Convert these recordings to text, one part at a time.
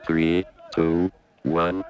3, 2, 1.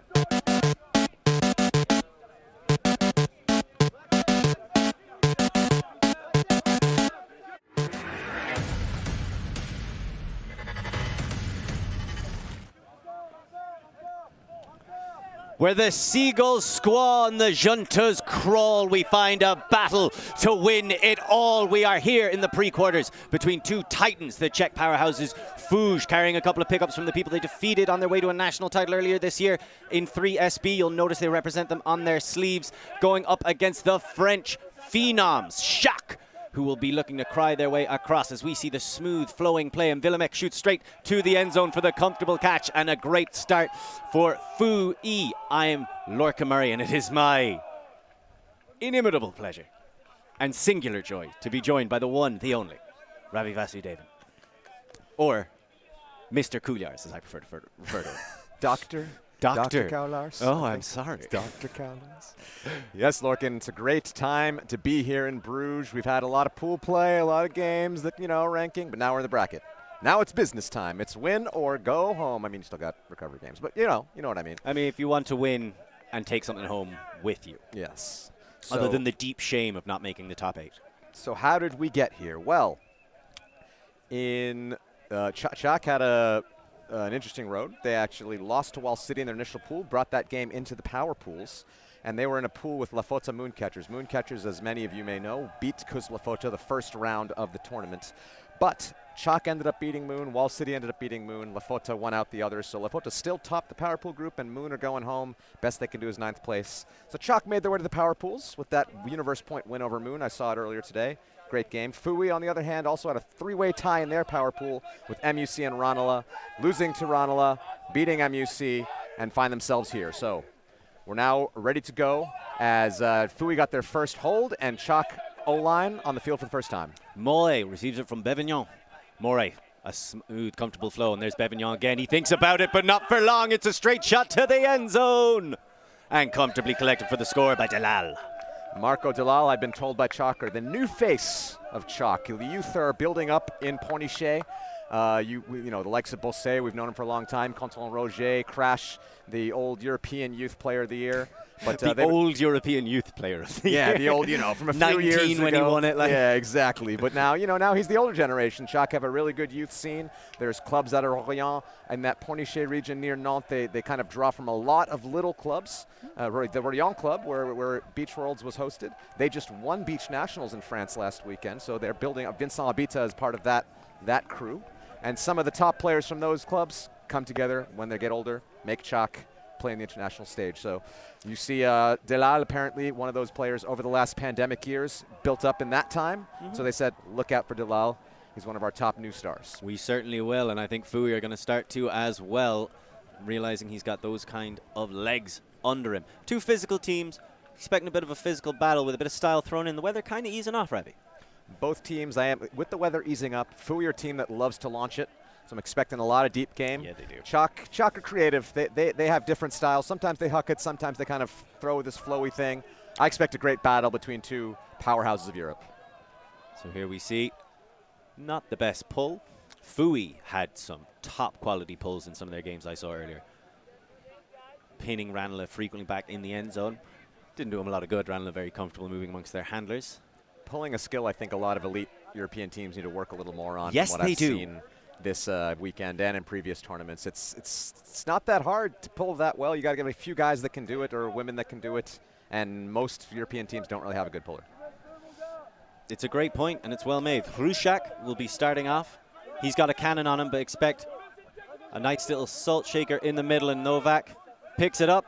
Where the seagulls squaw and the Juntas crawl, we find a battle to win it all. We are here in the pre-quarters between two titans, the Czech powerhouses, FUJ carrying a couple of pickups from the people they defeated on their way to a national title earlier this year in 3SB. You'll notice they represent them on their sleeves, going up against the French phenoms, Tchac, who will be looking to cry their way across as we see the smooth flowing play, and Villemec shoots straight to the end zone for the comfortable catch, and a great start for Fouee. I am Lorca Murray, and it is my inimitable pleasure and singular joy to be joined by the one, the only, Ravi Vasudevan, or Mr. Couillars, as I prefer to refer to him. Doctor Couillars. Oh, I'm sorry. Dr. Couillars. Yes, Lorcan, it's a great time to be here in Bruges. We've had a lot of pool play, a lot of games that, ranking, but now we're in the bracket. Now it's business time. It's win or go home. I mean, you still got recovery games, but you know what I mean. I mean, if you want to win and take something home with you. Yes. Other than the deep shame of not making the top 8. So how did we get here? Well, Tchac had an interesting road. They actually lost to Wall City in their initial pool, brought that game into the power pools, and they were in a pool with Lafota Mooncatchers. Mooncatchers, as many of you may know, beat Kuz Lafota the first round of the tournament. But Tchac ended up beating Moon, Wall City ended up beating Moon, Lafota won out the others, so Lafota still topped the power pool group, and Moon are going home. Best they can do is 9th place. So Tchac made their way to the power pools with that universe point win over Moon. I saw it earlier today. Great game. Fouee, on the other hand, also had a 3-way tie in their power pool with MUC and Ranelagh, losing to Ranelagh, beating MUC, and find themselves here. So we're now ready to go as Fouee got their first hold, and Tchac O-line on the field for the first time. Morey receives it from Bevignon. Morey, a smooth, comfortable flow, and there's Bevignon again. He thinks about it, but not for long. It's a straight shot to the end zone. And comfortably collected for the score by Delal. Marco Delal, I've been told by Chock, are the new face of Chock. The youth are building up in Pornichet. The likes of Bossé, we've known him for a long time. Canton Roger, Crash, the old European Youth Player of the Year. But the old European Youth Player of the Year. Yeah, the old, from a few years ago. 19 when he won it. Yeah, exactly. But now, now he's the older generation. Chock have a really good youth scene. There's clubs out of Orléans and that Pornichet region near Nantes. They kind of draw from a lot of little clubs. The Orléans club, where Beach Worlds was hosted, they just won Beach Nationals in France last weekend. So they're building up. Vincent Abita is part of that crew. And some of the top players from those clubs come together when they get older, make Tchac play in the international stage. So you see Delal, apparently one of those players over the last pandemic years, built up in that time. So they said, look out for Delal. He's one of our top new stars. We certainly will, and I think Fouee are going to start to as well, realizing he's got those kind of legs under him. Two physical teams, expecting a bit of a physical battle with a bit of style thrown in. The weather kind of easing off, Ravi. Both teams, with the weather easing up, Fouee are a team that loves to launch it. So I'm expecting a lot of deep game. Yeah, they do. Tchac are creative. They have different styles. Sometimes they huck it. Sometimes they kind of throw this flowy thing. I expect a great battle between two powerhouses of Europe. So here we see not the best pull. Fouee had some top quality pulls in some of their games I saw earlier. Pinning Ranelagh frequently back in the end zone. Didn't do him a lot of good. Ranelagh very comfortable moving amongst their handlers. Pulling a skill I think a lot of elite European teams need to work a little more on. Yes, from what they I've do. Seen this weekend and in previous tournaments. It's not that hard to pull that well. You got to get a few guys that can do it or women that can do it, and most European teams don't really have a good puller. It's a great point, and it's well made. Tchac will be starting off. He's got a cannon on him, but expect a nice little salt shaker in the middle, and Novak picks it up.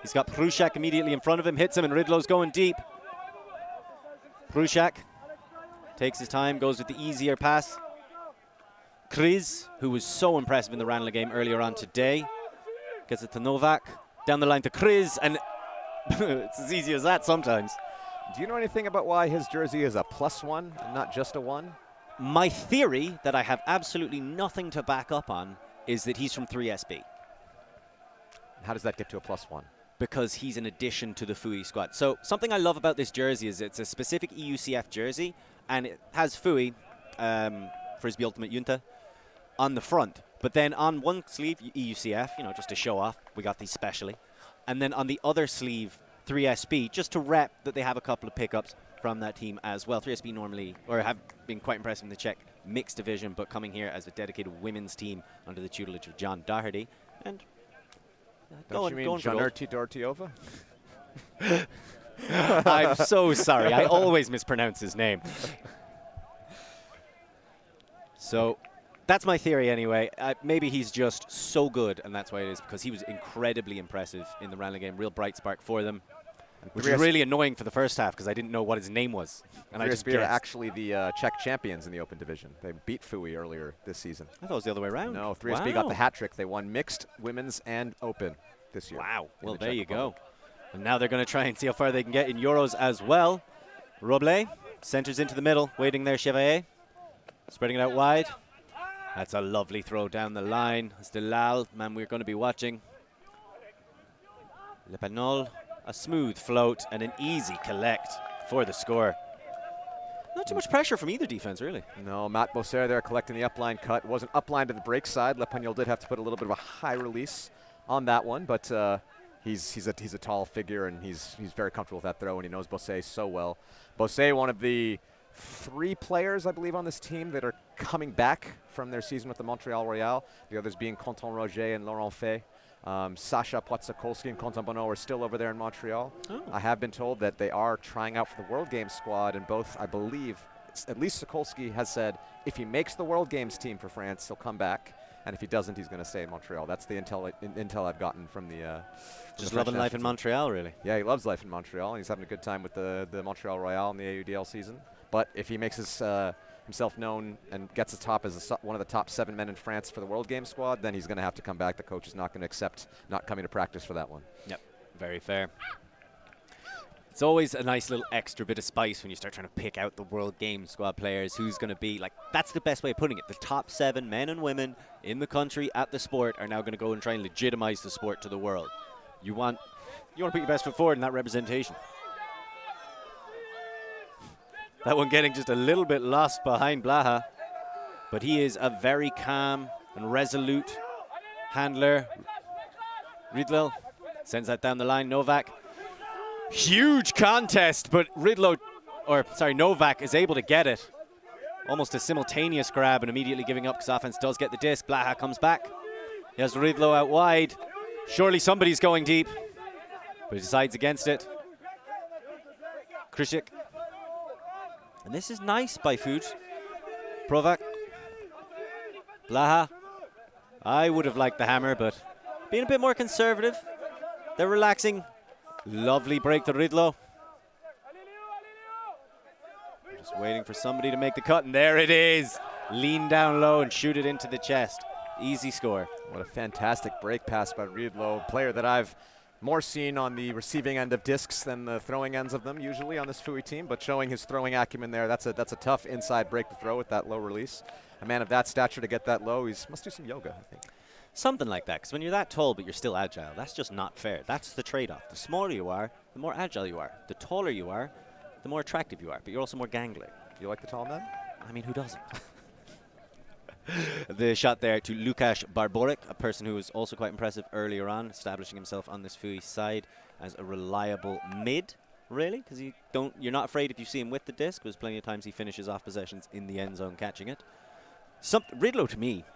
He's got Tchac immediately in front of him, hits him, and Ridlow's going deep. Tchac takes his time, goes with the easier pass. Kriz, who was so impressive in the Ranelagh game earlier on today, gets it to Novak, down the line to Kriz, and it's as easy as that sometimes. Do you know anything about why his jersey is a +1 and not just a 1? My theory, that I have absolutely nothing to back up on, is that he's from 3SB. How does that get to a +1? Because he's an addition to the Fouee squad. So something I love about this jersey is it's a specific EUCF jersey, and it has Fouee, Frisbee Ultimate Junta, on the front. But then on one sleeve, EUCF, you know, just to show off, we got these specially. And then on the other sleeve, 3SB, just to rep that they have a couple of pickups from that team as well. 3SB normally, or have been quite impressive in the Czech mixed division, but coming here as a dedicated women's team under the tutelage of John Doherty. And Don't you mean Janerti Dortiova? I'm so sorry. I always mispronounce his name. So that's my theory anyway. Maybe he's just so good, and that's why it is, because he was incredibly impressive in the round game. Real bright spark for them, which was really annoying for the first half because I didn't know what his name was. And I just guessed. Are actually the Czech champions in the Open Division. They beat Fouee earlier this season. I thought it was the other way around. No, 3SB got the hat trick. They won mixed, women's, and Open this year. Wow. Well, there you go. And now they're going to try and see how far they can get in Euros as well. Roble centers into the middle, waiting there, Chevalier. Spreading it out wide. That's a lovely throw down the line. It's Delal, man we're going to be watching. Le Panol, a smooth float and an easy collect for the score. Not too much pressure from either defense, really. No, Matt Bosser there collecting the upline cut. Wasn't upline to the break side. Le Panol did have to put a little bit of a high release on that one, but he's a tall figure, and he's very comfortable with that throw, and he knows Bosser so well. Bosser, one of the 3 players, I believe, on this team that are coming back from their season with the Montreal Royale. The others being Quentin Roger and Laurent Fay. Sasha Potsakolski and Quentin Bonneau are still over there in Montreal. Oh. I have been told that they are trying out for the World Games squad, and both, I believe, at least Sokolski has said if he makes the World Games team for France, he'll come back. And if he doesn't, he's going to stay in Montreal. That's the intel I've gotten from the just loving life in Montreal, really. Yeah, he loves life in Montreal, and he's having a good time with the Montreal Royale in the AUDL season. But if he makes himself known and gets the top as one of the top 7 men in France for the World Games squad, then he's going to have to come back. The coach is not going to accept not coming to practice for that one. Yep, very fair. It's always a nice little extra bit of spice when you start trying to pick out the World Games squad players, who's going to be, like, that's the best way of putting it. The top 7 men and women in the country at the sport are now going to go and try and legitimize the sport to the world. You want to put your best foot forward in that representation. That one getting just a little bit lost behind Blaha, but he is a very calm and resolute handler. Rydlo sends that down the line. Novak, huge contest, but Novak is able to get it. Almost a simultaneous grab and immediately giving up because offense does get the disc. Blaha comes back. He has Rydlo out wide. Surely somebody's going deep, but he decides against it. Krishik. And this is nice by FUJ. Provak. Blaha. I would have liked the hammer, but being a bit more conservative. They're relaxing. Lovely break to Rydlo. Just waiting for somebody to make the cut, and there it is. Lean down low and shoot it into the chest. Easy score. What a fantastic break pass by Rydlo, player that I've more seen on the receiving end of discs than the throwing ends of them usually on this Fouee team, but showing his throwing acumen there. That's a tough inside break to throw with that low release. A man of that stature to get that low, he must do some yoga, I think. Something like that, because when you're that tall but you're still agile, that's just not fair. That's the trade-off. The smaller you are, the more agile you are. The taller you are, the more attractive you are, but you're also more gangly. You like the tall men? I mean, who doesn't? The shot there to Lukasz Barborek, a person who was also quite impressive earlier on, establishing himself on this Fouee side as a reliable mid, really, because you're not afraid if you see him with the disc. There's plenty of times he finishes off possessions in the end zone catching it. Rydlo, to me,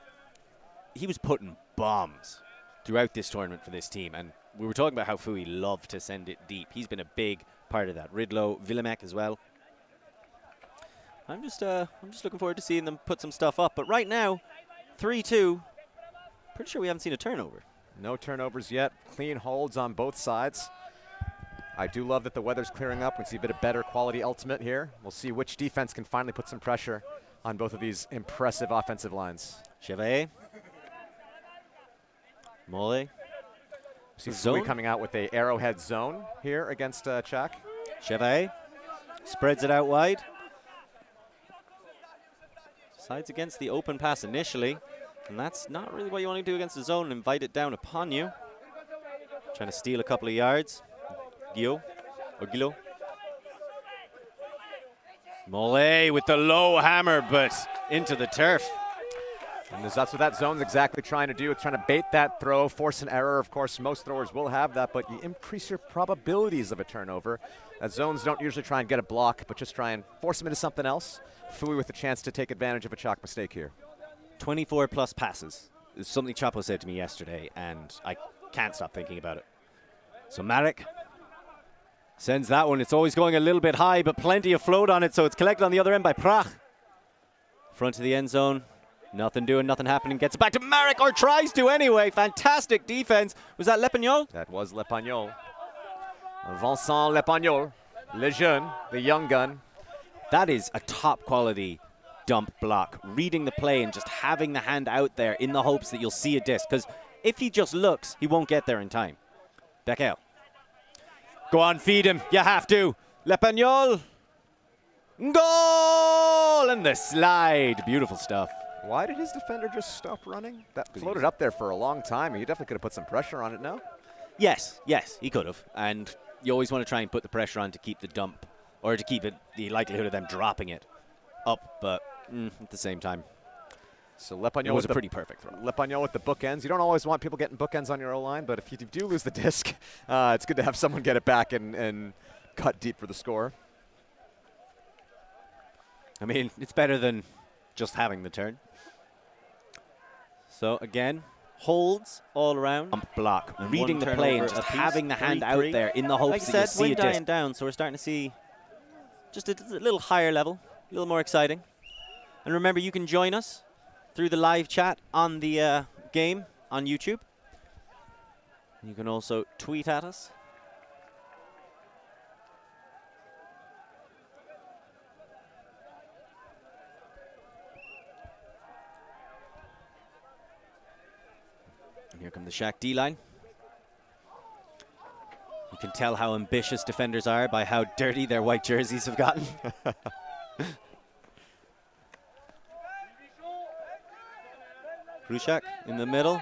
he was putting bombs throughout this tournament for this team, and we were talking about how Fouee loved to send it deep. He's been a big part of that. Rydlo, Villemek as well. I'm just looking forward to seeing them put some stuff up. But right now, 3-2. Pretty sure we haven't seen a turnover. No turnovers yet. Clean holds on both sides. I do love that the weather's clearing up. We see a bit of better quality ultimate here. We'll see which defense can finally put some pressure on both of these impressive offensive lines. Chevalier. Mole. See Fouee coming out with a arrowhead zone here against Tchac. Chevalier spreads it out wide. Sides against the open pass initially, and that's not really what you want to do against the zone, invite it down upon you. Trying to steal a couple of yards. Guillot. Mole with the low hammer, but into the turf. And that's what that zone's exactly trying to do. It's trying to bait that throw, force an error. Of course, most throwers will have that, but you increase your probabilities of a turnover. That zones don't usually try and get a block, but just try and force them into something else. Fouee with a chance to take advantage of a Chock mistake here. 24 plus passes is something Chapo said to me yesterday, and I can't stop thinking about it. So Marek sends that one. It's always going a little bit high, but plenty of float on it, so it's collected on the other end by Prach. Front of the end zone. Nothing doing, nothing happening. Gets it back to Marek, or tries to anyway. Fantastic defense. Was that Lepagnol? That was Lepagnol. Vincent Lepagnol, le jeune, the young gun. That is a top quality dump block. Reading the play and just having the hand out there in the hopes that you'll see a disc. Because if he just looks, he won't get there in time. Beckel. Go on, feed him. You have to. Lepagnol. Goal! And the slide. Beautiful stuff. Why did his defender just stop running? That floated up there for a long time. He definitely could have put some pressure on it, no? Yes, he could have. And you always want to try and put the pressure on to keep the dump, or to keep the likelihood of them dropping it up, but at the same time. So Lepagnol was a pretty perfect throw. Lepagnol with the bookends. You don't always want people getting bookends on your O-line, but if you do lose the disc, it's good to have someone get it back and cut deep for the score. I mean, it's better than just having the turn. So again, holds all around. Block, reading the play and just having the hand out there in the hopes that you see it dying down. So we're starting to see just a little higher level, a little more exciting. And remember, you can join us through the live chat on the game on YouTube. You can also tweet at us. Here come the Tchac D-line. You can tell how ambitious defenders are by how dirty their white jerseys have gotten. Tchac in the middle.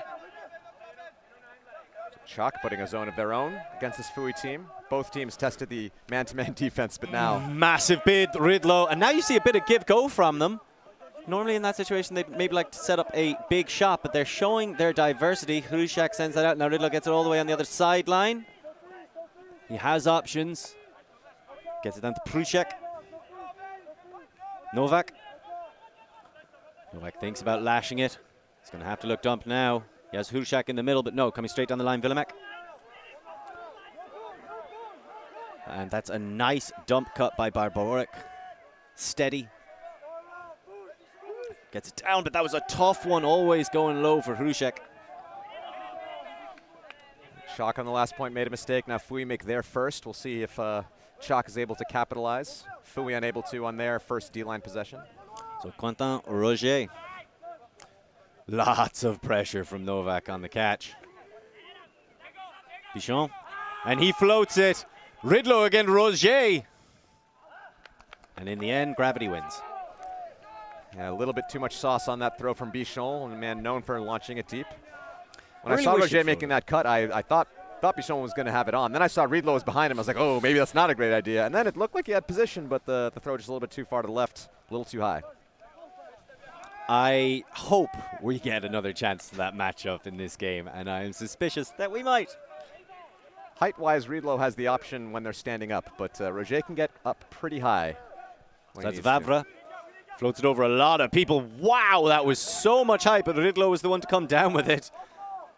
Chock putting a zone of their own against this Fouee team. Both teams tested the man-to-man defense, but now... Massive bid, Ridlow. And now you see a bit of give-go from them. Normally in that situation, they'd maybe like to set up a big shot, but they're showing their diversity. Tchac sends that out. Now Ridlow gets it all the way on the other sideline. He has options. Gets it down to Tchac. Novak. Novak thinks about lashing it. He's going to have to look dump now. He has Tchac in the middle, but no, coming straight down the line, Villamek. And that's a nice dump cut by Barboric. Steady. Gets it down, but that was a tough one, always going low for Tchac. Chock on the last point made a mistake. Now Fouee make their first. We'll see if Chock is able to capitalize. Fouee unable to on their first D-line possession. So Quentin Roger. Lots of pressure from Novak on the catch. Bichon. And he floats it. Ridlow against Roger. And in the end, gravity wins. Yeah, a little bit too much sauce on that throw from Bichon, a man known for launching it deep. When really I saw Roger making that cut, I thought Bichon was going to have it on. Then I saw Ridlow was behind him. I was like, oh, maybe that's not a great idea. And then it looked like he had position, but the throw just a little bit too far to the left, a little too high. I hope we get another chance to that matchup in this game, and I am suspicious that we might. Height-wise, Ridlow has the option when they're standing up, but Roger can get up pretty high. So that's Vavra. Floats it over a lot of people. Wow, that was so much hype, but Ridlow was the one to come down with it.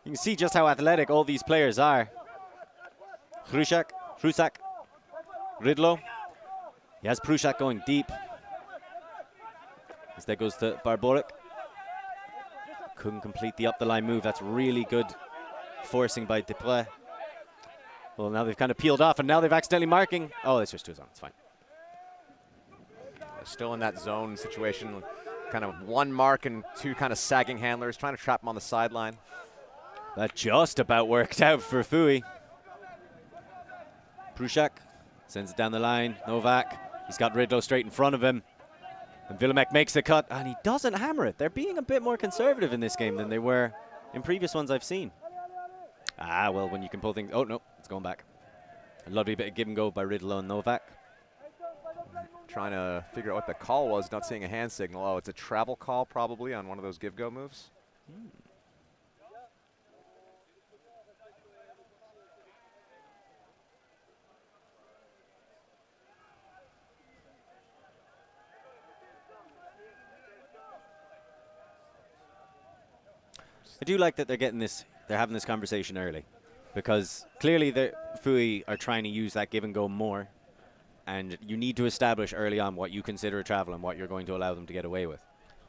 You can see just how athletic all these players are. Tchac, Ridlow. He has Tchac going deep. Instead goes to Barboric. Couldn't complete the up-the-line move. That's really good forcing by Deprez. Well, now they've kind of peeled off, and now they've accidentally marking. Oh, they switched to his own. It's fine. Still in that zone situation. Kind of one mark and two kind of sagging handlers, trying to trap him on the sideline. That just about worked out for Fouee. Tchac sends it down the line. Novak. He's got Ridlow straight in front of him. And Villamek makes the cut, and he doesn't hammer it. They're being a bit more conservative in this game than they were in previous ones I've seen. Ah, well, when you can pull things... Oh, no, it's going back. A lovely bit of give and go by Ridlow and Novak. trying to figure out what the call was, not seeing a hand signal. Oh, it's a travel call probably on one of those give-go moves. I do like that they're having this conversation early, because clearly the Fouee are trying to use that give and go more, and you need to establish early on what you consider a travel and what you're going to allow them to get away with.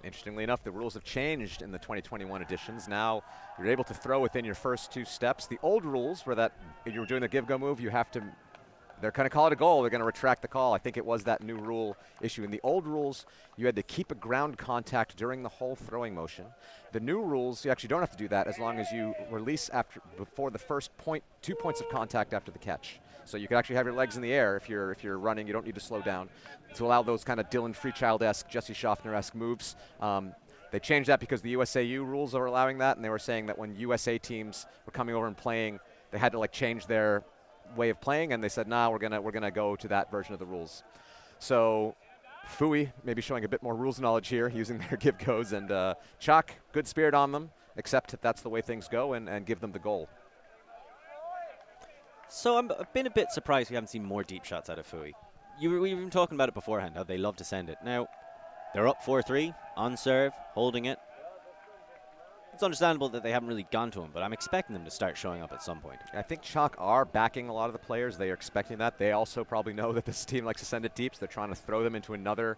Interestingly enough, the rules have changed in the 2021 editions. Now you're able to throw within your first 2 steps. The old rules were that if you were doing the give-go move, you have to, they're going to call it a goal, they're going to retract the call. I think it was that new rule issue. In the old rules, you had to keep a ground contact during the whole throwing motion. The new rules, you actually don't have to do that as long as you release before the first 2 points of contact after the catch. So you can actually have your legs in the air if you're running. You don't need to slow down to allow those kind of Dylan Freechild-esque, Jesse Schaffner-esque moves. They changed that because the USAU rules are allowing that, and they were saying that when USA teams were coming over and playing, they had to like change their way of playing, and they said, nah, we're gonna go to that version of the rules. So Fouee maybe showing a bit more rules knowledge here, using their give-goes, and Tchac, good spirit on them, accept that that's the way things go, and give them the goal. So I've been a bit surprised we haven't seen more deep shots out of Fouee. We were even talking about it beforehand, how they love to send it. Now, they're up 4-3, on serve, holding it. It's understandable that they haven't really gone to him, but I'm expecting them to start showing up at some point. I think Chock are backing a lot of the players. They are expecting that. They also probably know that this team likes to send it deep, so they're trying to throw them into another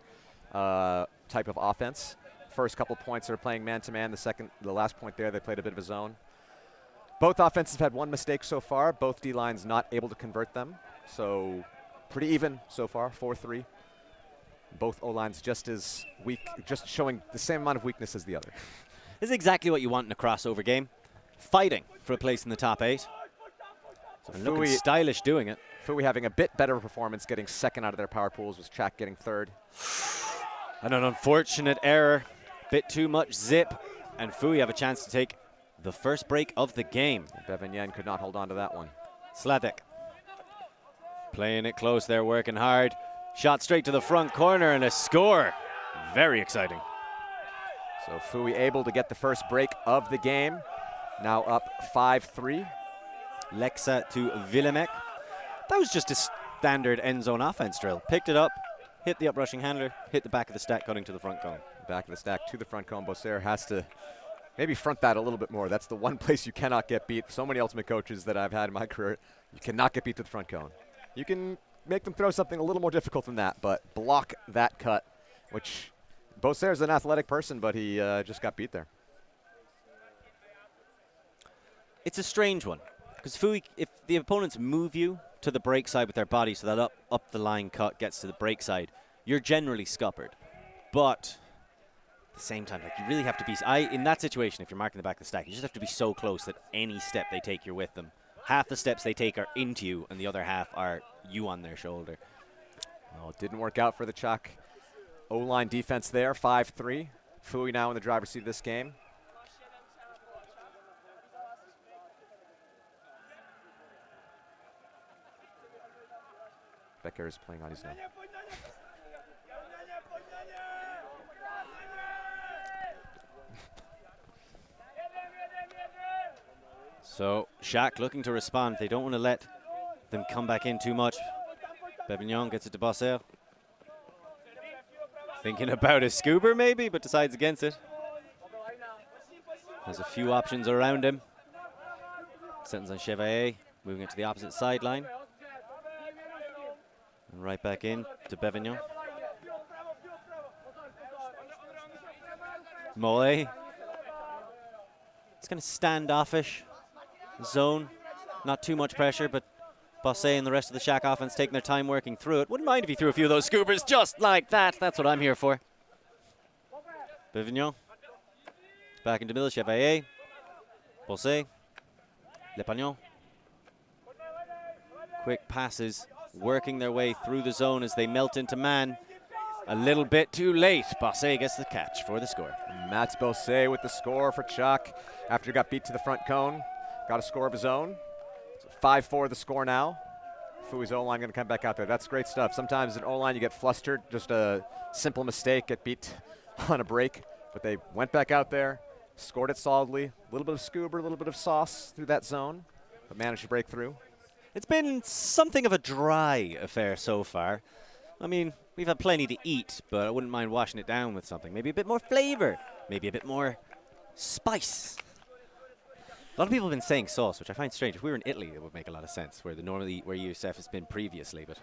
type of offense. First couple points they're playing man-to-man. The last point there, they played a bit of a zone. Both offenses have had one mistake so far. Both D-lines not able to convert them. So pretty even so far, 4-3. Both O-lines just as weak, just showing the same amount of weakness as the other. This is exactly what you want in a crossover game. Fighting for a place in the top 8. So and looking stylish doing it. Fouee having a bit better performance, getting second out of their power pools, with Tchac getting third. And an unfortunate error. Bit too much zip. And Fouee have a chance to take the first break of the game. Bevignon could not hold on to that one. Sladek playing it close there, working hard. Shot straight to the front corner and a score. Very exciting. So Fouee able to get the first break of the game. Now up 5-3. Lexa to Villemek. That was just a standard end zone offense drill. Picked it up, hit the uprushing handler, hit the back of the stack, cutting to the front cone. Back of the stack to the front cone. Bosser has to maybe front that a little bit more. That's the one place you cannot get beat. So many ultimate coaches that I've had in my career, you cannot get beat to the front cone. You can make them throw something a little more difficult than that, but block that cut, which Bosser's an athletic person, but he just got beat there. It's a strange one, because Fouee, if the opponents move you to the break side with their body, so that up the line cut gets to the break side, you're generally scuppered. But at the same time, like, you really have to be, in that situation, if you're marking the back of the stack, you just have to be so close that any step they take, you're with them. Half the steps they take are into you, and the other half are you on their shoulder. Well, it didn't work out for the Tchac O-line defense there, 5-3. Fouee now in the driver's seat of this game. Becker is playing on his own. So Tchac looking to respond. They don't want to let them come back in too much. Bevignon gets it to Bosser. Thinking about a scooper maybe, but decides against it. Has a few options around him. Sentence on Chevalier, moving it to the opposite sideline. And right back in to Bevignon. Mole. It's kind of standoffish zone. Not too much pressure, but Bosser and the rest of the Tchac offense taking their time working through it. Wouldn't mind if he threw a few of those scoopers just like that. That's what I'm here for. Bevignon. Back into middle, Chevalier. Bosser. Lepagnon. Quick passes, working their way through the zone as they melt into man. A little bit too late. Bosser gets the catch for the score. Mats Bosser with the score for Tchac after he got beat to the front cone. Got a score of his own. 5-4 the score now. Fouee's O-line going to come back out there. That's great stuff. Sometimes in O-line you get flustered, just a simple mistake, get beat on a break. But they went back out there, scored it solidly. A little bit of scuba, a little bit of sauce through that zone, but managed to break through. It's been something of a dry affair so far. I mean, we've had plenty to eat, but I wouldn't mind washing it down with something. Maybe a bit more flavor, maybe a bit more spice. A lot of people have been saying sauce, which I find strange. If we were in Italy, it would make a lot of sense, where normally where ULTIF has been previously. But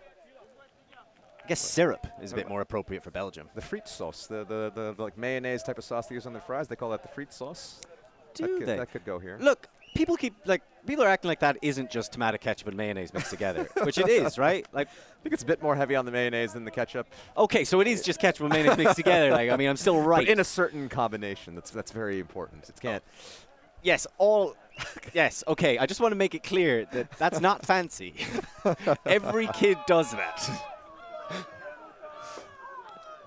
I guess syrup is a bit more appropriate for Belgium. The frites sauce, the like mayonnaise type of sauce they use on their fries, they call that the frites sauce. That could go here. Look, people are acting like that isn't just tomato ketchup and mayonnaise mixed together, which it is, right? Like, I think it's a bit more heavy on the mayonnaise than the ketchup. Okay, so it is just ketchup and mayonnaise mixed together. Like, I mean, I'm still right. But in a certain combination, that's very important. It can't. Yes, yes, okay. I just want to make it clear that that's not fancy. Every kid does that.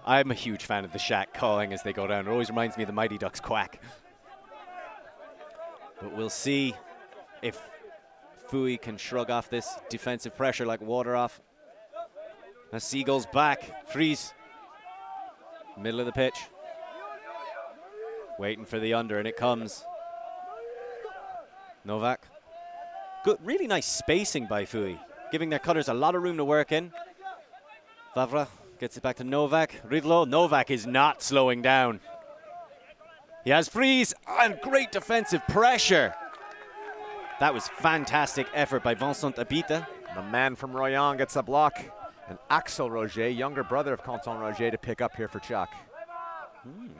I'm a huge fan of the Tchac cawing as they go down. It always reminds me of the Mighty Ducks quack. But we'll see if Fouee can shrug off this defensive pressure like water off. As Seagull's back. Fries. Middle of the pitch. Waiting for the under, and it comes. Novak. Good, really nice spacing by Fouee, giving their cutters a lot of room to work in. Vavra gets it back to Novak. Riedlo. Novak is not slowing down. He has Fries and great defensive pressure. That was fantastic effort by Vincent Abita. The man from Royan gets a block. And Axel Roger, younger brother of Quentin Roger, to pick up here for Tchac.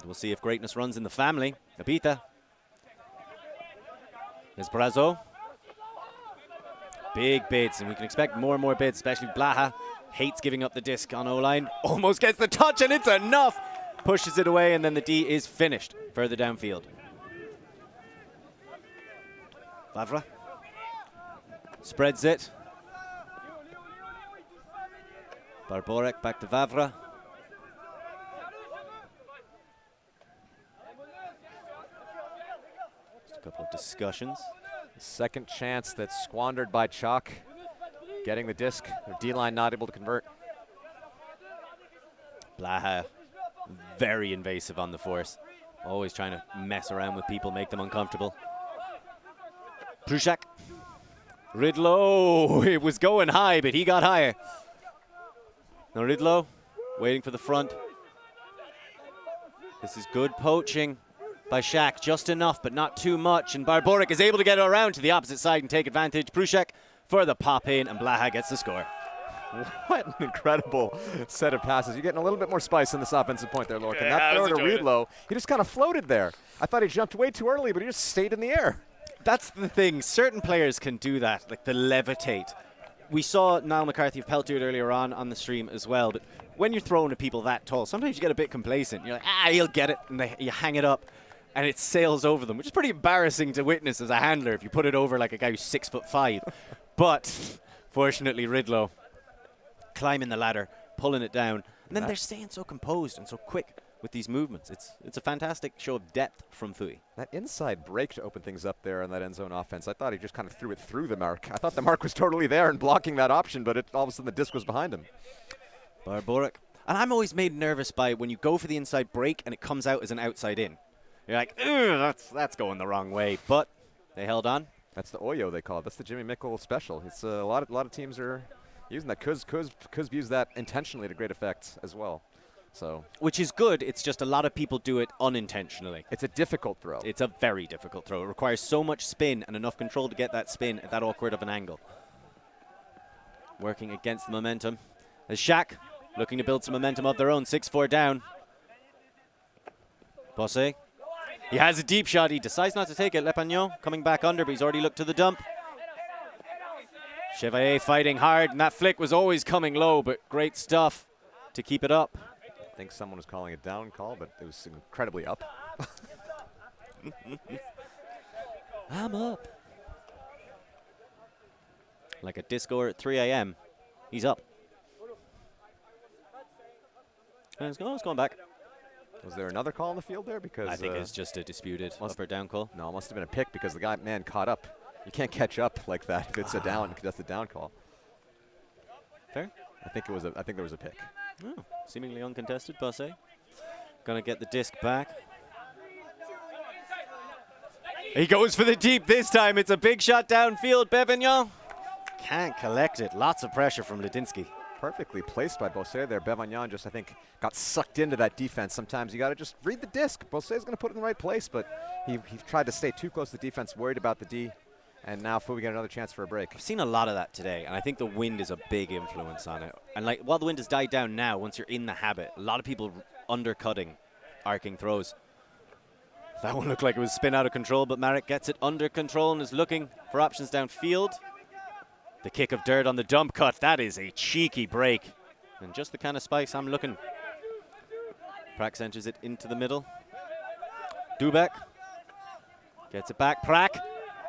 We'll see if greatness runs in the family. Abita. There's Brazo. Big bids, and we can expect more and more bids, especially Blaha. Hates giving up the disc on O-line. Almost gets the touch, and it's enough. Pushes it away, and then the D is finished further downfield. Vavra spreads it. Barborek back to Vavra. Just a couple of discussions. Second chance that's squandered by Chock. Getting the disc. Their D-line not able to convert. Blaha, very invasive on the force. Always trying to mess around with people, make them uncomfortable. Tchac. Riedlo, it was going high, but he got higher. Now Riedlo, waiting for the front. This is good poaching by Tchac, just enough, but not too much. And Barborek is able to get around to the opposite side and take advantage. Tchac for the pop in, and Blaha gets the score. What an incredible set of passes. You're getting a little bit more spice in this offensive point there, Lorcan. Yeah, that throw to Riedlo, he just kind of floated there. I thought he jumped way too early, but he just stayed in the air. That's the thing. Certain players can do that, like the levitate. We saw Niall McCarthy of Pelt do it earlier on the stream as well, but when you're throwing at people that tall, sometimes you get a bit complacent. You're like, he'll get it, and you hang it up, and it sails over them, which is pretty embarrassing to witness as a handler if you put it over like a guy who's 6'5". But fortunately, Riedlo climbing the ladder, pulling it down, and then they're staying so composed and so quick with these movements. It's a fantastic show of depth from Fouee. That inside break to open things up there in that end zone offense, I thought he just kind of threw it through the mark. I thought the mark was totally there and blocking that option, but all of a sudden the disc was behind him. Barborek. And I'm always made nervous by when you go for the inside break and it comes out as an outside in. You're like, that's going the wrong way. But they held on. That's the Oyo they call it. That's the Jimmy Mickle special. It's a lot of teams are using that. Kuz used that intentionally to great effect as well. So, which is good. It's just a lot of people do it unintentionally. It's a difficult throw. It's a very difficult throw. It requires so much spin and enough control to get that spin at that awkward of an angle. Working against the momentum. As Tchac looking to build some momentum of their own. 6-4 down. Bosse. He has a deep shot. He decides not to take it. Lepagnon coming back under, but he's already looked to the dump. Chevalier fighting hard, and that flick was always coming low, but great stuff to keep it up. I think someone was calling it down call, but it was incredibly up. I'm up. Like a disco at 3 a.m. He's up. And it's going back. Was there another call on the field there? Because I think it's just a disputed up or down call. No, it must have been a pick because the man caught up. You can't catch up like that if it's a down. That's a down call. Fair. I think there was a pick. Oh, seemingly uncontested. Bosse gonna get the disc back. He goes for the deep this time. It's a big shot downfield. Bevignon can't collect it. Lots of pressure from Ladinsky. Perfectly placed by Bosse there. Bevignon just, I think, got sucked into that defense. Sometimes you got to just read the disc. Bosse is going to put it in the right place, but he tried to stay too close to the defense, worried about the D. And now Fouee get another chance for a break. I've seen a lot of that today, and I think the wind is a big influence on it. And like, while the wind has died down now, once you're in the habit, a lot of people undercutting arcing throws. That one looked like it was spin out of control, but Marek gets it under control and is looking for options downfield. The kick of dirt on the dump cut. That is a cheeky break. And just the kind of spikes I'm looking. Prak centers it into the middle. Dubek gets it back. Prak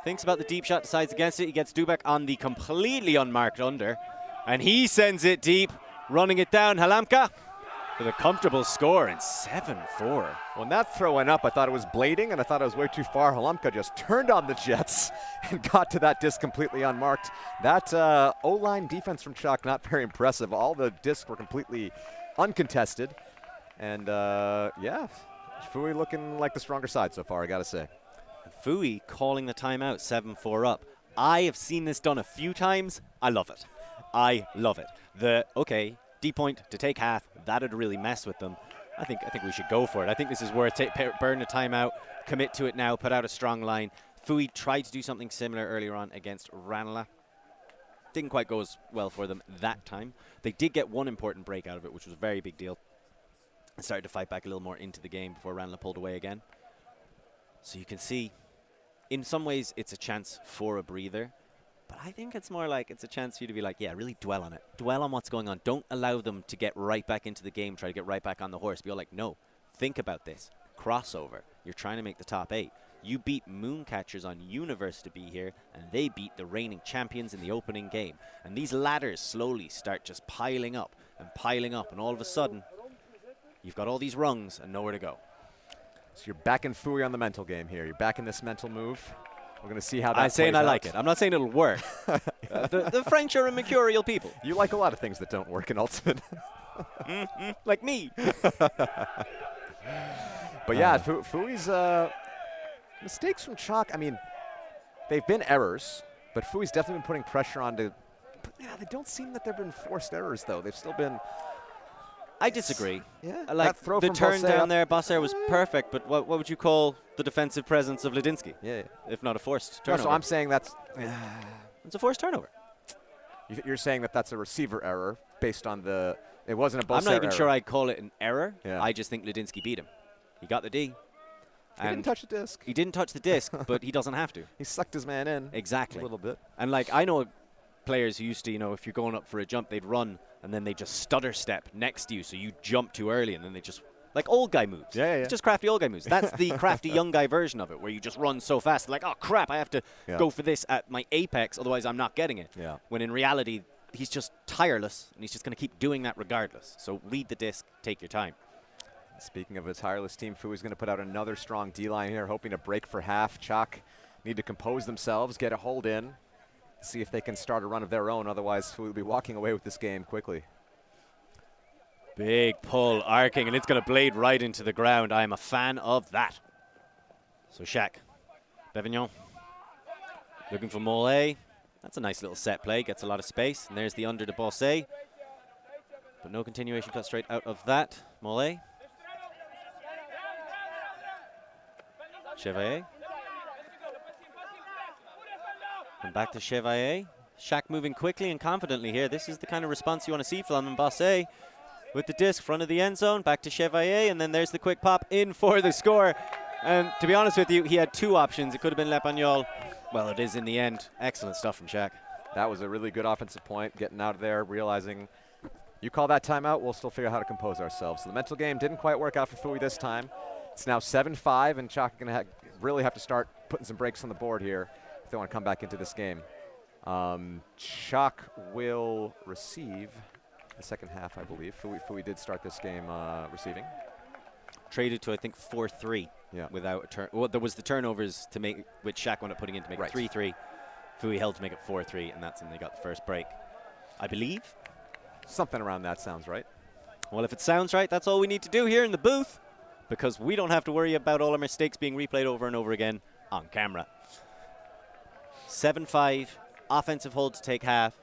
thinks about the deep shot, decides against it. He gets Dubek on the completely unmarked under. And he sends it deep, running it down. Halamka with a comfortable score in 7-4. When that throw went up, I thought it was blading, and I thought it was way too far. Halamka just turned on the jets and got to that disc completely unmarked. That O-line defense from Chock, not very impressive. All the discs were completely uncontested. And, yeah, Fouee looking like the stronger side so far, I got to say. Fouee calling the timeout, 7-4 up. I have seen this done a few times. I love it. I love it. Okay, D point to take half, that'd really mess with them. I think we should go for it. I think this is worth burn a timeout, commit to it now, put out a strong line. Fouee tried to do something similar earlier on against Ranelagh. Didn't quite go as well for them that time. They did get one important break out of it, which was a very big deal. And started to fight back a little more into the game before Ranelagh pulled away again. So you can see, in some ways, it's a chance for a breather. But I think it's more like it's a chance for you to be like, yeah, really dwell on it. Dwell on what's going on. Don't allow them to get right back into the game, try to get right back on the horse. Be like, no, think about this. Crossover. You're trying to make the top 8. You beat Mooncatchers on Universe to be here, and they beat the reigning champions in the opening game. And these ladders slowly start just piling up, and all of a sudden, you've got all these rungs and nowhere to go. So you're backing Fouee on the mental game here. You're backing this mental move. We're going to see how that I'm saying plays I out. like it. I'm not saying it'll work. The French are a mercurial people. You like a lot of things that don't work in Ultimate. Like me. But yeah, Fouee's mistakes from Chock, I mean, they've been errors, but Fouee's definitely been putting pressure on to. Yeah, they don't seem that they've been forced errors, though. They've still been. I disagree. Yeah, like throw the from turn Bosse down up. there, Bosse was perfect, but what would you call the defensive presence of Ladinsky? Yeah. If not a forced No, turnover. so I'm saying that's. It's a forced turnover. You're saying that that's a receiver error based on the. It wasn't a Bosse I'm not even error. sure I'd call it an error. Yeah. I just think Ladinsky beat him. He got the D. He didn't touch the disc. He didn't touch the disc, but he doesn't have to. He sucked his man in. Exactly. A little bit. And like, I know players who used to, if you're going up for a jump, they'd run and then they just stutter step next to you, so you jump too early and then they just, like old guy moves. Yeah. It's just crafty old guy moves. That's the crafty young guy version of it, where you just run so fast, like, oh crap, I have to go for this at my apex, otherwise I'm not getting it. Yeah. When in reality, he's just tireless and he's just going to keep doing that regardless. So read the disc, take your time. Speaking of a tireless team, Fouee's going to put out another strong D-line here, hoping to break for half. Chock need to compose themselves, get a hold in, see if they can start a run of their own. Otherwise, Fouee will be walking away with this game quickly. Big pull, arcing, and it's going to blade right into the ground. I am a fan of that. So Tchac, Bevignon, looking for Mollet. That's a nice little set play, gets a lot of space. And there's the under to Bosse. But no continuation cut straight out of that. Mollet. Chevalier. And back to Chevalier. Tchac moving quickly and confidently here. This is the kind of response you want to see from him. Bosse with the disc, front of the end zone, back to Chevalier, and then there's the quick pop in for the score. And to be honest with you, he had two options. It could have been Lepagnol. Well, it is in the end. Excellent stuff from Tchac. That was a really good offensive point, getting out of there, realizing you call that timeout, we'll still figure out how to compose ourselves. So the mental game didn't quite work out for Fouee this time. It's now 7-5, and Chock are going to really have to start putting some breaks on the board here if they want to come back into this game. Chock will receive the second half, I believe. Fouee did start this game receiving. Traded to, I think, 4-3 without a turn. Well, there was the turnovers to make, which Tchac wound up putting in to make it 3-3. Fouee held to make it 4-3, and that's when they got the first break, I believe. Something around that sounds right. Well, if it sounds right, that's all we need to do here in the booth, because we don't have to worry about all our mistakes being replayed over and over again on camera. 7-5, offensive hold to take half.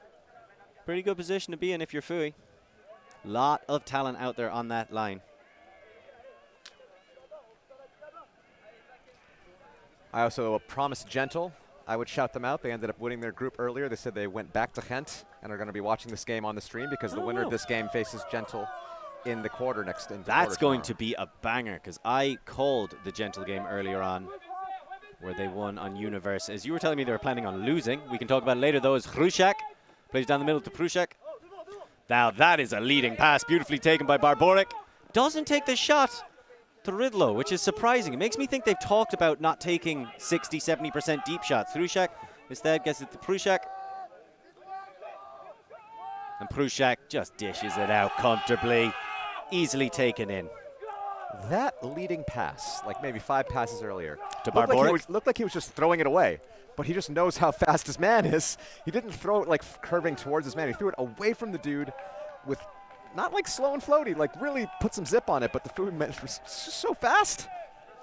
Pretty good position to be in if you're Fouee. Lot of talent out there on that line. I also promised Gentle I would shout them out. They ended up winning their group earlier. They said they went back to Ghent and are going to be watching this game on the stream because the winner of this game faces Gentle in the quarter next. That's going to be a banger, because I called the Gentle game earlier on where they won on Universe. As you were telling me they were planning on losing. We can talk about it later, though, as Tchac plays down the middle to Tchac. Now that is a leading pass, beautifully taken by Barboric. Doesn't take the shot to Ridlow, which is surprising. It makes me think they've talked about not taking 60, 70% deep shots. Tchac instead gets it to Tchac. And Tchac just dishes it out comfortably, easily taken in. That leading pass, like maybe 5 passes earlier, to Barboric, looked like he was just throwing it away, but he just knows how fast his man is. He didn't throw it like curving towards his man. He threw it away from the dude with not like slow and floaty, like really put some zip on it, but the Fouee was just so fast.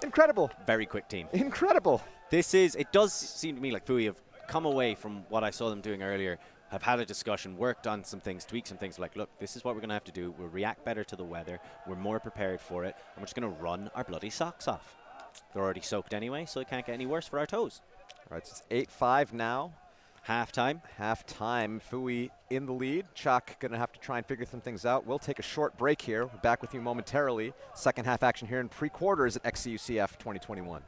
Incredible. Very quick team. Incredible. It does seem to me like Fouee have come away from what I saw them doing earlier, have had a discussion, worked on some things, tweaked some things, like, look, this is what we're going to have to do. We'll react better to the weather. We're more prepared for it. And we're just going to run our bloody socks off. They're already soaked anyway, so it can't get any worse for our toes. All right, so it's 8-5 now. Halftime. Halftime. Fouee in the lead. Czech going to have to try and figure some things out. We'll take a short break here. We're back with you momentarily. Second half action here in pre-quarters at xEUCF 2021.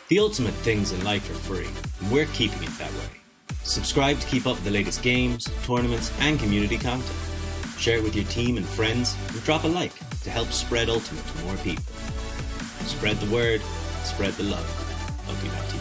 The ultimate things in life are free, and we're keeping it that way. Subscribe to keep up with the latest games, tournaments, and community content. Share it with your team and friends, and drop a like to help spread Ultimate to more people. Spread the word, spread the love. ULTI.TV.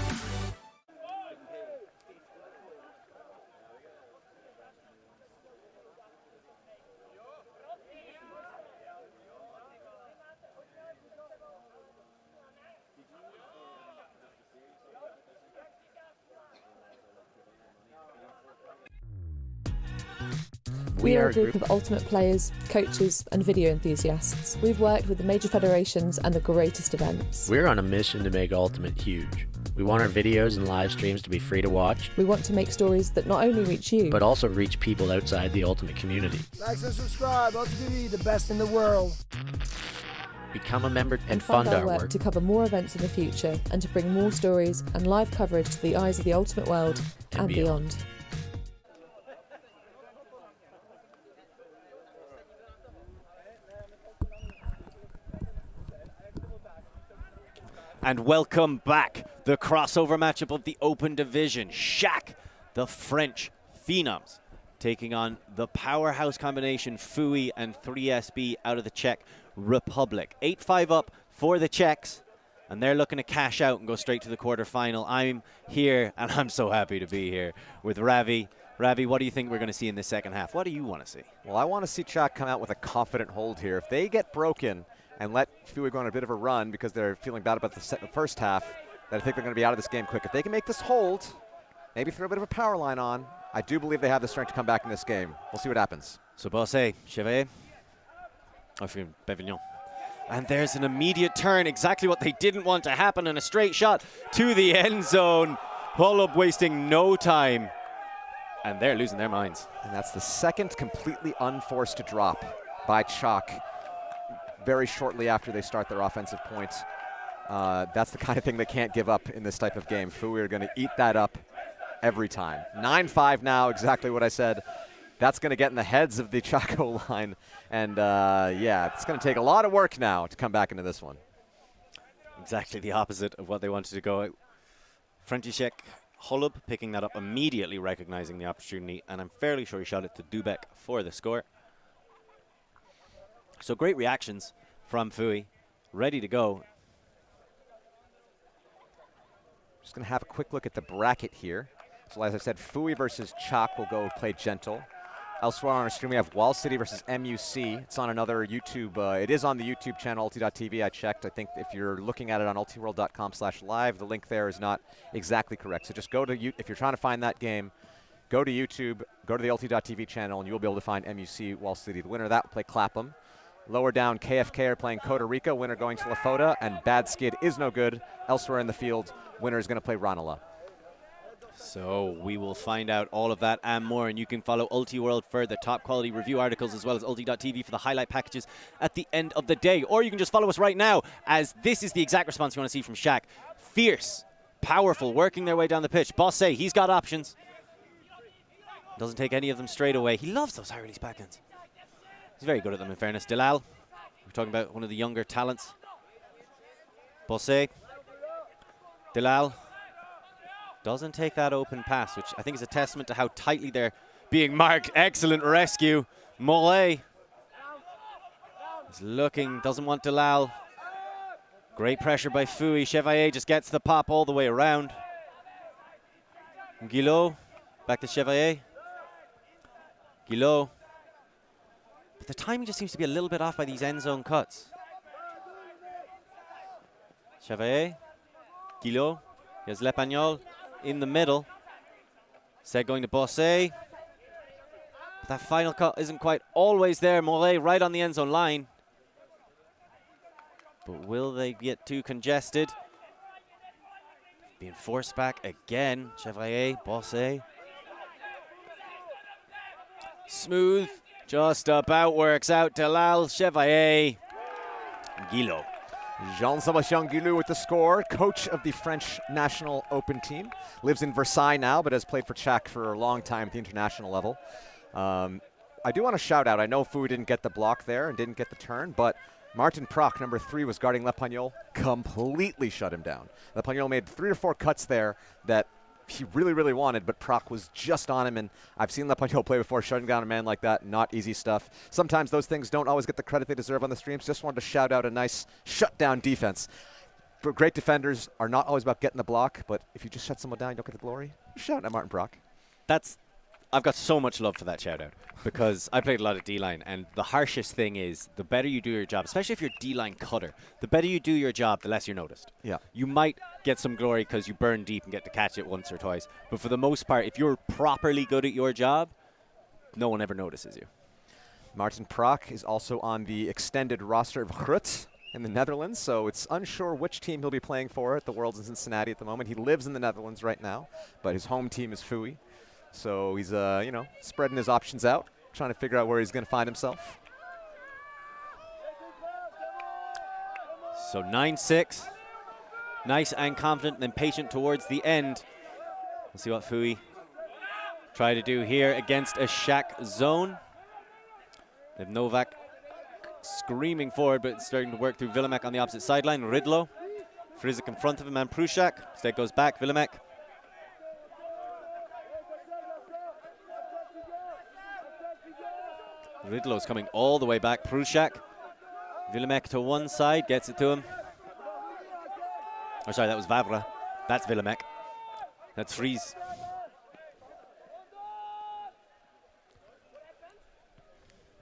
We are a group of Ultimate players, coaches and video enthusiasts. We've worked with the major federations and the greatest events. We're on a mission to make Ultimate huge. We want our videos and live streams to be free to watch. We want to make stories that not only reach you, but also reach people outside the Ultimate community. Like and subscribe, ULTI.TV, the best in the world. Become a member and fund our work to cover more events in the future and to bring more stories and live coverage to the eyes of the Ultimate world and beyond. And welcome back. The crossover matchup of the Open Division. Tchac, the French Phenoms, taking on the powerhouse combination Fouee and 3SB out of the Czech Republic. 8-5 up for the Czechs, and they're looking to cash out and go straight to the quarterfinal. I'm here, and I'm so happy to be here with Ravi. Ravi, what do you think we're going to see in the second half? What do you want to see? Well, I want to see Tchac come out with a confident hold here. If they get broken and let Fouee go on a bit of a run because they're feeling bad about the first half, that I think they're going to be out of this game quick. If they can make this hold, maybe throw a bit of a power line on, I do believe they have the strength to come back in this game. We'll see what happens. So Bosse, Chevalier, Pavillon. And there's an immediate turn, exactly what they didn't want to happen, and a straight shot to the end zone. Holub wasting no time, and they're losing their minds. And that's the second completely unforced drop by Tchac very shortly after they start their offensive points. That's the kind of thing they can't give up in this type of game. Fouee are going to eat that up every time. 9-5 now, exactly what I said. That's going to get in the heads of the Chaco line. And yeah, it's going to take a lot of work now to come back into this one. Exactly the opposite of what they wanted to go. František Holub picking that up immediately, recognizing the opportunity, and I'm fairly sure he shot it to Dubek for the score. So great reactions from Fouee, ready to go. Just going to have a quick look at the bracket here. So as I said, Fouee versus Czech will go play Gentle. Elsewhere on our stream, we have Wall City versus MUC. It's on another YouTube. It is on the YouTube channel, ULTI.TV. I checked. I think if you're looking at it on ultiworld.com/live, the link there is not exactly correct. So just go to, if you're trying to find that game, go to YouTube, go to the ULTI.TV channel, and you'll be able to find MUC Wall City. The winner of that will play Clapham. Lower down, KFK are playing Costa Rica. Winner going to Lafota, and Bad Skid is no good. Elsewhere in the field, winner is going to play Ranelagh. So we will find out all of that and more, and you can follow Ulti World for the top quality review articles as well as Ulti.TV for the highlight packages at the end of the day. Or you can just follow us right now, as this is the exact response you want to see from Tchac. Fierce, powerful, working their way down the pitch. Bosse, he's got options. Doesn't take any of them straight away. He loves those high release backhands. He's very good at them, in fairness. Delal, we're talking about one of the younger talents. Bosse, Delal. Doesn't take that open pass, which I think is a testament to how tightly they're being marked. Excellent rescue. Moret is looking, doesn't want Delal. Great pressure by Fouee. Chevalier just gets the pop all the way around. Guillot, back to Chevalier. Guillot. But the timing just seems to be a little bit off by these end zone cuts. Chevalier, Guillot, here's Lepagnol. In the middle. Said going to Bosse. But that final cut isn't quite always there. Moret right on the end zone line. But will they get too congested? Being forced back again. Chevalier, Bosse. Smooth. Just about works out. Delal, Chevalier, Guillot. Jean-Sébastien Guillot with the score, coach of the French national open team. Lives in Versailles now, but has played for Tchac for a long time at the international level. I do want to shout out, I know Fouee didn't get the block there and didn't get the turn, but Martin Proch, number 3, was guarding Lepagnol, completely shut him down. Lepagnol made 3 or 4 cuts there that he really, really wanted, but Proch was just on him, and I've seen Lepagnol play before, shutting down a man like that, not easy stuff. Sometimes those things don't always get the credit they deserve on the streams. Just wanted to shout out a nice shutdown defense. Great defenders are not always about getting the block, but if you just shut someone down, you don't get the glory. Shout out Martin Proch. I've got so much love for that shout out, because I played a lot of D-line, and the harshest thing is the better you do your job, especially if you're D-line cutter, the better you do your job, the less you're noticed. Yeah. You might get some glory because you burn deep and get to catch it once or twice, but for the most part, if you're properly good at your job, no one ever notices you. Martin Proch is also on the extended roster of Groot in the Netherlands, so it's unsure which team he'll be playing for at the Worlds in Cincinnati at the moment. He lives in the Netherlands right now, but his home team is Fouee. So he's, you know, spreading his options out, trying to figure out where he's going to find himself. So 9-6. Nice and confident, and then patient towards the end. We'll see what Fouee try to do here against a Tchac zone. They have Novak screaming forward, but starting to work through Villemek on the opposite sideline. Ridlo. Frizik in front of him, and Prusak. Instead goes back, Villemek. Ridlo's coming all the way back. Prusak. Villemek to one side, gets it to him. Oh, sorry, that was Vavra. That's Villemek. That's Fries.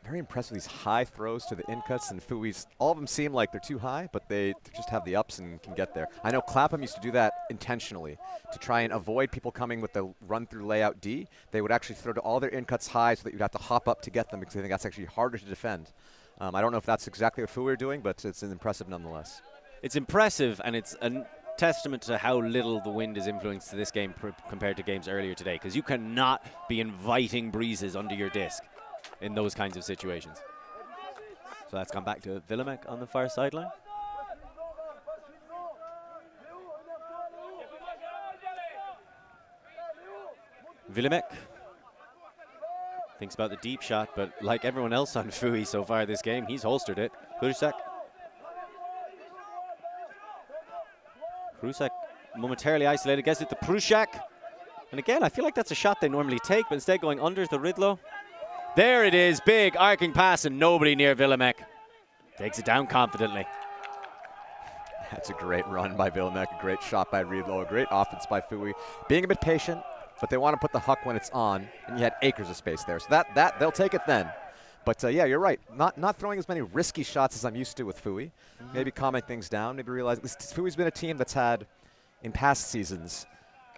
Very impressed with these high throws to the in-cuts, and Fouee's, all of them seem like they're too high, but they just have the ups and can get there. I know Clapham used to do that intentionally to try and avoid people coming with the run-through layout D. They would actually throw to all their in-cuts high so that you'd have to hop up to get them, because I think that's actually harder to defend. I don't know if that's exactly what Fouee are doing, but it's impressive nonetheless. It's impressive, and it's a testament to how little the wind is influenced to this game compared to games earlier today, because you cannot be inviting breezes under your disc in those kinds of situations. So that's gone back to Villemek on the far sideline. Villemek thinks about the deep shot, but like everyone else on Fouee so far this game, he's holstered it. Prusak. Prusak momentarily isolated, gets it to Prusak. And again, I feel like that's a shot they normally take, but instead going under the Ridlo. There it is, big arcing pass and nobody near Villemek. Takes it down confidently. That's a great run by Villemek, a great shot by Ridlo, a great offense by Fouee. Being a bit patient, but they want to put the huck when it's on, and you had acres of space there. So that they'll take it then. But yeah, you're right. Not throwing as many risky shots as I'm used to with Fouee. Maybe calming things down. Maybe realize Fouee's been a team that's had, in past seasons,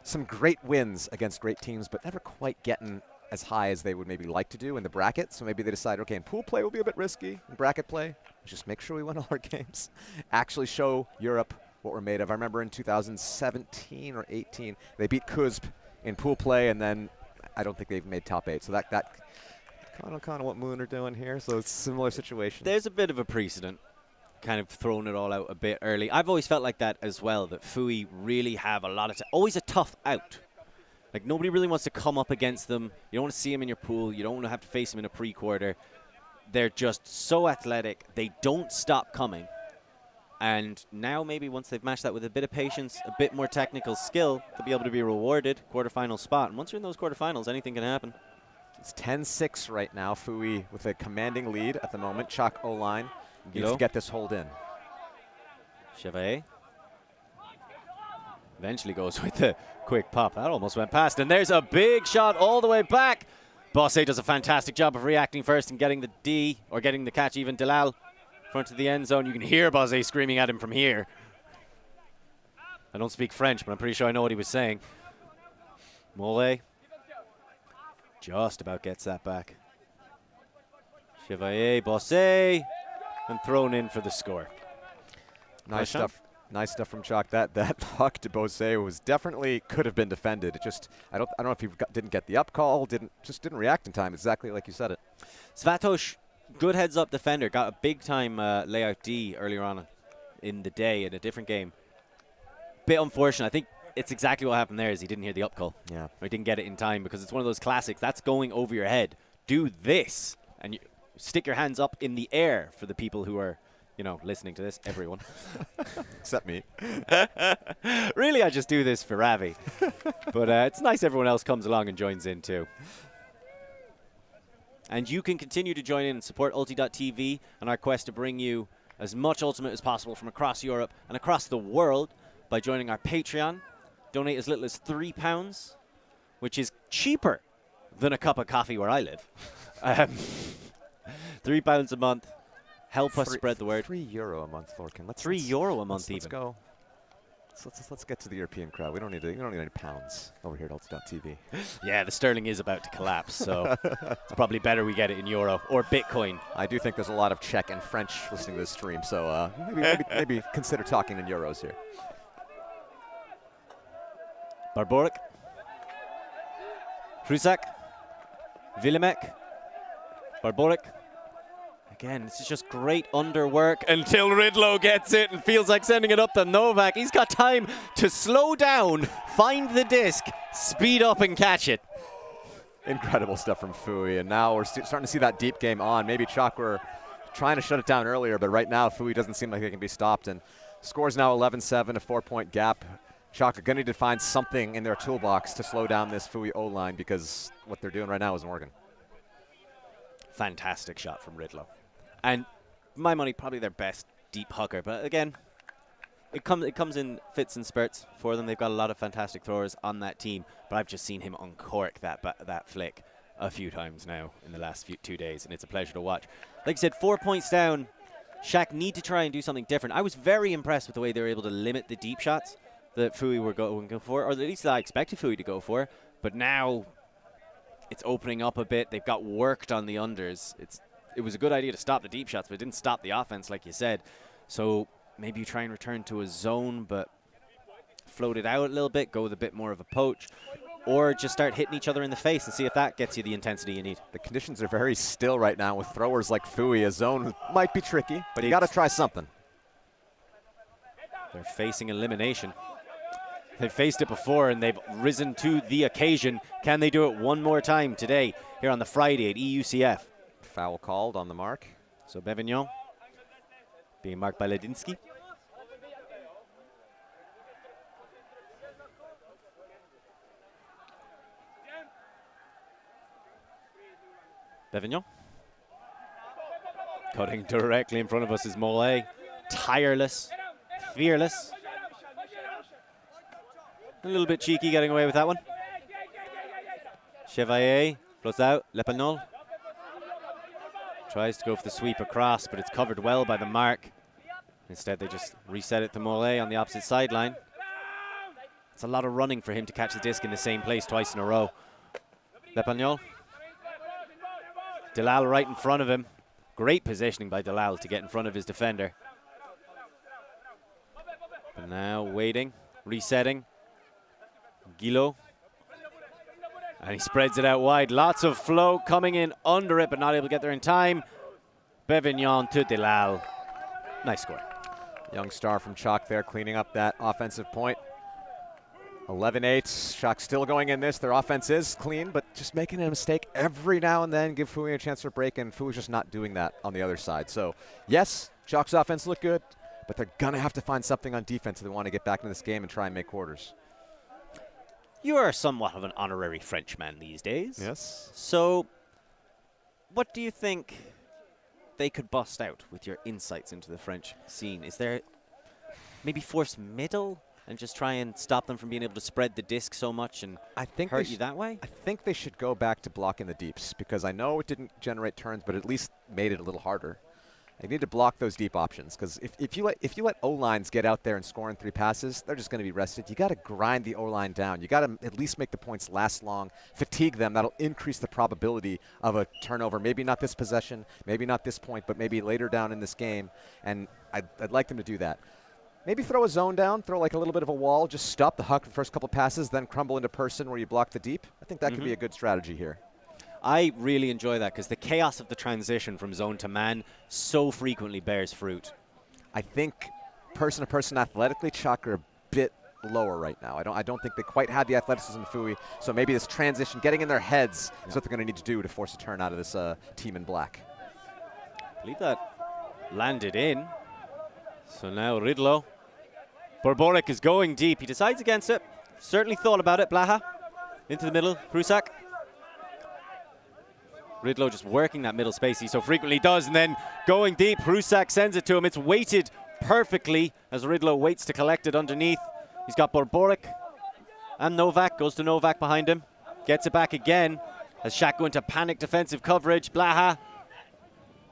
some great wins against great teams, but never quite getting as high as they would maybe like to do in the bracket. So maybe they decide, okay, in pool play will be a bit risky. In bracket play, just make sure we win all our games. Actually show Europe what we're made of. I remember in 2017 or 18, they beat Kuzb in pool play, and then I don't think they've made top 8. So that kind of what Moon are doing here. So it's a similar situation. There's a bit of a precedent, kind of throwing it all out a bit early. I've always felt like that as well, that Fouee really have a lot of always a tough out. Like, nobody really wants to come up against them. You don't want to see them in your pool. You don't want to have to face them in a pre-quarter. They're just so athletic. They don't stop coming. And now maybe once they've matched that with a bit of patience, a bit more technical skill, they'll be able to be rewarded. Quarterfinal spot. And once you're in those quarterfinals, anything can happen. It's 10-6 right now. Fouee with a commanding lead at the moment. Chock O-line needs to get this hold in. Chevalier eventually goes with the quick pop. That almost went past. And there's a big shot all the way back. Bosse does a fantastic job of reacting first and getting the D, or getting the catch even. Delal front of the end zone. You can hear Bosse screaming at him from here. I don't speak French, but I'm pretty sure I know what he was saying. Mole just about gets that back. Chevalier, Bosse, and thrown in for the score. Nice stuff. Nice stuff from Chock. That huck to Bosse was definitely could have been defended. It just I don't know if he didn't get the up call, didn't react in time. Exactly like you said it. Svatoš, good heads up defender, got a big time layout D earlier on in the day in a different game. Bit unfortunate. I think it's exactly what happened there. Is he didn't hear the up call. Yeah. Or he didn't get it in time, because it's one of those classics that's going over your head. Do this, and you stick your hands up in the air for the people who are, you know, listening to this, everyone. Except me. Really, I just do this for Ravi. But it's nice everyone else comes along and joins in too. And you can continue to join in and support ULTI.TV on our quest to bring you as much Ultimate as possible from across Europe and across the world by joining our Patreon. Donate as little as £3, which is cheaper than a cup of coffee where I live. £3 a month. Help us spread the word. €3 a month, Lorcan. €3 a month, let's go. Let's get to the European crowd. We don't need any pounds over here at ULTI.TV. Yeah, the sterling is about to collapse, so it's probably better we get it in euro or Bitcoin. I do think there's a lot of Czech and French listening to this stream, so maybe consider talking in euros here. Barborek, Hrusak, Vilimek, Barborek. Again, this is just great underwork until Ridlow gets it and feels like sending it up to Novak. He's got time to slow down, find the disc, speed up and catch it. Incredible stuff from Fouee, and now we're starting to see that deep game on. Maybe Chock were trying to shut it down earlier, but right now Fouee doesn't seem like they can be stopped, and scores now 11-7, a 4-point gap. Chock are going to need to find something in their toolbox to slow down this Fouee O-line, because what they're doing right now isn't working. Fantastic shot from Ridlow. And my money, probably their best deep hooker. But again, it comes in fits and spurts for them. They've got a lot of fantastic throwers on that team. But I've just seen him uncork that flick a few times now in the last 2 days, and it's a pleasure to watch. Like I said, 4 points down. Czech need to try and do something different. I was very impressed with the way they were able to limit the deep shots that Fouee were going for, or at least that I expected Fouee to go for. But now it's opening up a bit. They've got worked on the unders. It was a good idea to stop the deep shots, but it didn't stop the offense, like you said. So maybe you try and return to a zone, but float it out a little bit, go with a bit more of a poach, or just start hitting each other in the face and see if that gets you the intensity you need. The conditions are very still right now with throwers like Fouee. A zone might be tricky, but you got to try something. They're facing elimination. They've faced it before, and they've risen to the occasion. Can they do it one more time today here on the Friday at xEUCF? Foul called on the mark. So Bevignon being marked by Ledinsky. Bevignon. Cutting directly in front of us is Mole. Tireless, fearless. A little bit cheeky getting away with that one. Chevalier floats out. Lepanol tries to go for the sweep across, but it's covered well by the mark. Instead, they just reset it to Mollet on the opposite sideline. It's a lot of running for him to catch the disc in the same place twice in a row. Lepanol. Delal right in front of him. Great positioning by Delal to get in front of his defender. But now waiting, resetting. Guillot. And he spreads it out wide. Lots of flow coming in under it, but not able to get there in time. Bevignon to Delal. Nice score. Young star from Chock there cleaning up that offensive point. 11-8. Chock still going in this. Their offense is clean, but just making a mistake every now and then. Give Fouee a chance for a break, and Fouee's just not doing that on the other side. So, yes, Chock's offense looked good, but they're going to have to find something on defense if they want to get back into this game and try and make quarters. You are somewhat of an honorary Frenchman these days. Yes. So, what do you think they could bust out with your insights into the French scene? Is there maybe force middle and just try and stop them from being able to spread the disc so much and hurt you that way? I think they should go back to blocking the deeps, because I know it didn't generate turns, but at least made it a little harder. They need to block those deep options, because if you let O-lines get out there and score in 3 passes, they're just going to be rested. You got to grind the O-line down. You got to at least make the points last long, fatigue them. That'll increase the probability of a turnover. Maybe not this possession, maybe not this point, but maybe later down in this game. And I'd like them to do that. Maybe throw a zone down, throw like a little bit of a wall, just stop the huck the first couple passes, then crumble into person where you block the deep. I think that could be a good strategy here. I really enjoy that, because the chaos of the transition from zone to man so frequently bears fruit. I think person-to-person athletically, Chock are a bit lower right now. I don't think they quite have the athleticism of Fouee, so maybe this transition, getting in their heads, is what they're going to need to do to force a turn out of this team in black. I believe that landed in. So now Ridlo. Borboric is going deep. He decides against it. Certainly thought about it. Blaha into the middle. Prusak. Ridlo just working that middle space he so frequently does, and then going deep. Prusak sends it to him. It's weighted perfectly as Ridlo waits to collect it underneath. He's got Borboric and Novak. Goes to Novak behind him. Gets it back again as Tchac go into panic defensive coverage. Blaha.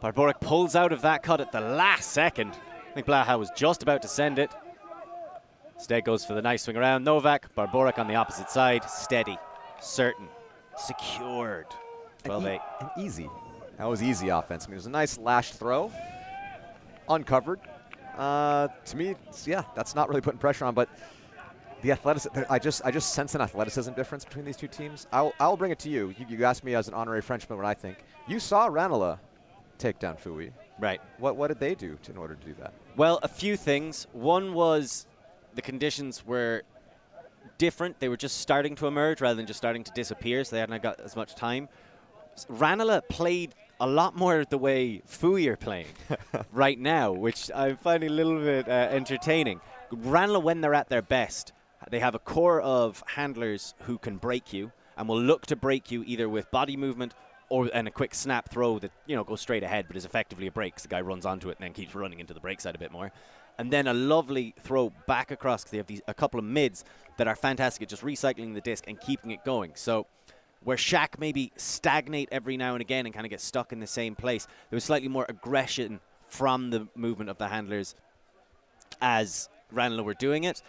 Borboric pulls out of that cut at the last second. I think Blaha was just about to send it. Instead goes for the nice swing around. Novak. Borboric on the opposite side. Steady. Certain. Secured. 12-8. And easy. That was easy offense. I mean, it was a nice lash throw. Uncovered. To me, yeah, that's not really putting pressure on, but the athleticism, I just sense an athleticism difference between these two teams. I'll bring it to you. You asked me as an honorary Frenchman what I think. You saw Ranelagh take down Fouee. Right. What did they do in order to do that? Well, a few things. One was the conditions were different. They were just starting to emerge rather than just starting to disappear, so they hadn't got as much time. Ranelagh played a lot more the way Fouee are playing right now, which I'm finding a little bit entertaining. Ranelagh, when they're at their best, they have a core of handlers who can break you and will look to break you either with body movement and a quick snap throw that, you know, goes straight ahead but is effectively a break because the guy runs onto it and then keeps running into the break side a bit more. And then a lovely throw back across, because they have a couple of mids that are fantastic at just recycling the disc and keeping it going. So where Tchac maybe stagnate every now and again and kind of get stuck in the same place, there was slightly more aggression from the movement of the handlers as Ranelagh were doing it.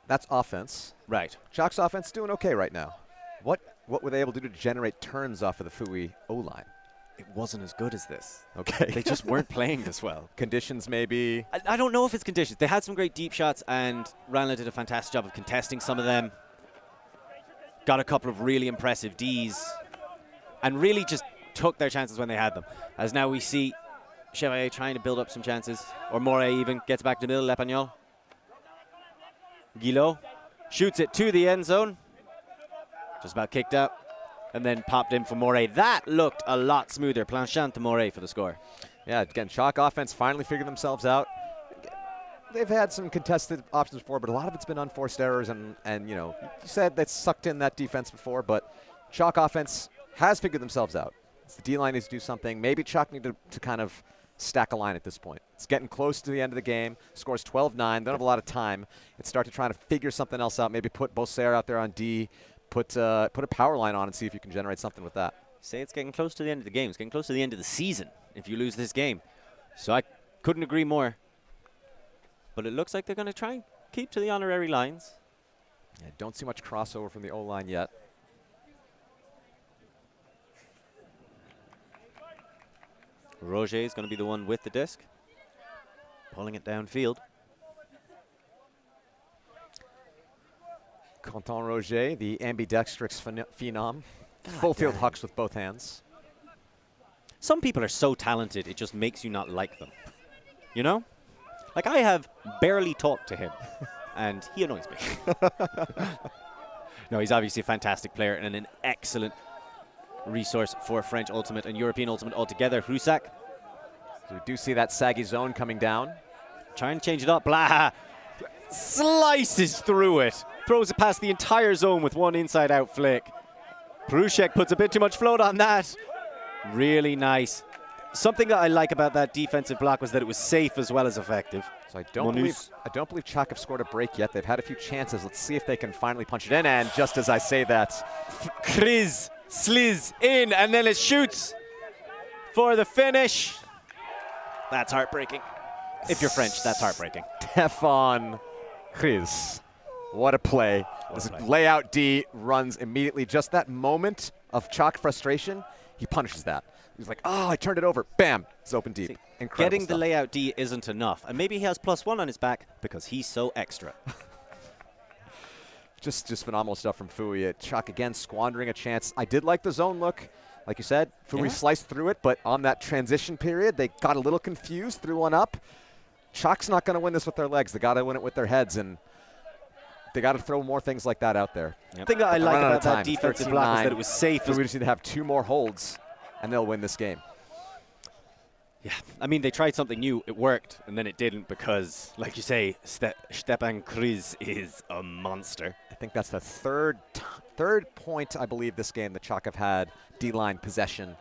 That's offense. Right. Tchack's offense is doing okay right now. What were they able to do to generate turns off of the Fouee O-line? It wasn't as good as this. Okay. They just weren't playing this well. Conditions maybe? I don't know if it's conditions. They had some great deep shots, and Ranelagh did a fantastic job of contesting some of them. Got a couple of really impressive Ds, and really just took their chances when they had them. As now we see Chevalier trying to build up some chances, or Moret even gets back to the middle. Lepanol. Guillot shoots it to the end zone. Just about kicked out. And then popped in for Moret. That looked a lot smoother. Planchant to Moret for the score. Yeah, again, Chock offense finally figured themselves out. They've had some contested options before, but a lot of it's been unforced errors. And you know, you said that sucked in that defense before, but Chock offense has figured themselves out. It's the D-line needs to do something. Maybe Chock need to kind of stack a line at this point. It's getting close to the end of the game. Scores 12-9. Don't have a lot of time. It's start to try to figure something else out. Maybe put Bosser out there on D. put a power line on and see if you can generate something with that. Say it's getting close to the end of the game. It's getting close to the end of the season if you lose this game. So I couldn't agree more. But it looks like they're going to try and keep to the honorary lines. Yeah, don't see much crossover from the O-line yet. Roger is going to be the one with the disc, pulling it downfield. Quentin Roger, the ambidextrous phenom. Full field hucks with both hands. Some people are so talented, it just makes you not like them. You know? Like, I have barely talked to him, and he annoys me. No, he's obviously a fantastic player and an excellent resource for French Ultimate and European Ultimate altogether. Hrusak. So we do see that saggy zone coming down. Trying to change it up. Blah. Slices through it. Throws it past the entire zone with one inside-out flick. Bruges puts a bit too much float on that. Really nice. Something that I like about that defensive block was that it was safe as well as effective. So I don't believe Tchac have scored a break yet. They've had a few chances. Let's see if they can finally punch it in. And just as I say that, Kriz, sliz in, and then it shoots for the finish. That's heartbreaking. If you're French, that's heartbreaking. Stefan Kriz. What a play. This layout D runs immediately. Just that moment of Tchac frustration, he punishes that. He's like, oh, I turned it over. Bam, it's open deep. See, incredible getting stuff. the layout D isn't enough. And maybe he has +1 on his back because he's so extra. Just phenomenal stuff from Fouee. Tchac again squandering a chance. I did like the zone look. Like you said, Fouee sliced through it, but on that transition period, they got a little confused, threw one up. Tchac's not going to win this with their legs. They got to win it with their heads, and they got to throw more things like that out there. The thing that I like about that defensive block is that it was safe. Fouee just need to have 2 more holds, and they'll win this game. Yeah, I mean, they tried something new. It worked, and then it didn't because, like you say, Stefan Kriz is a monster. I think that's the third point, I believe, this game that Chock have had D-line possession.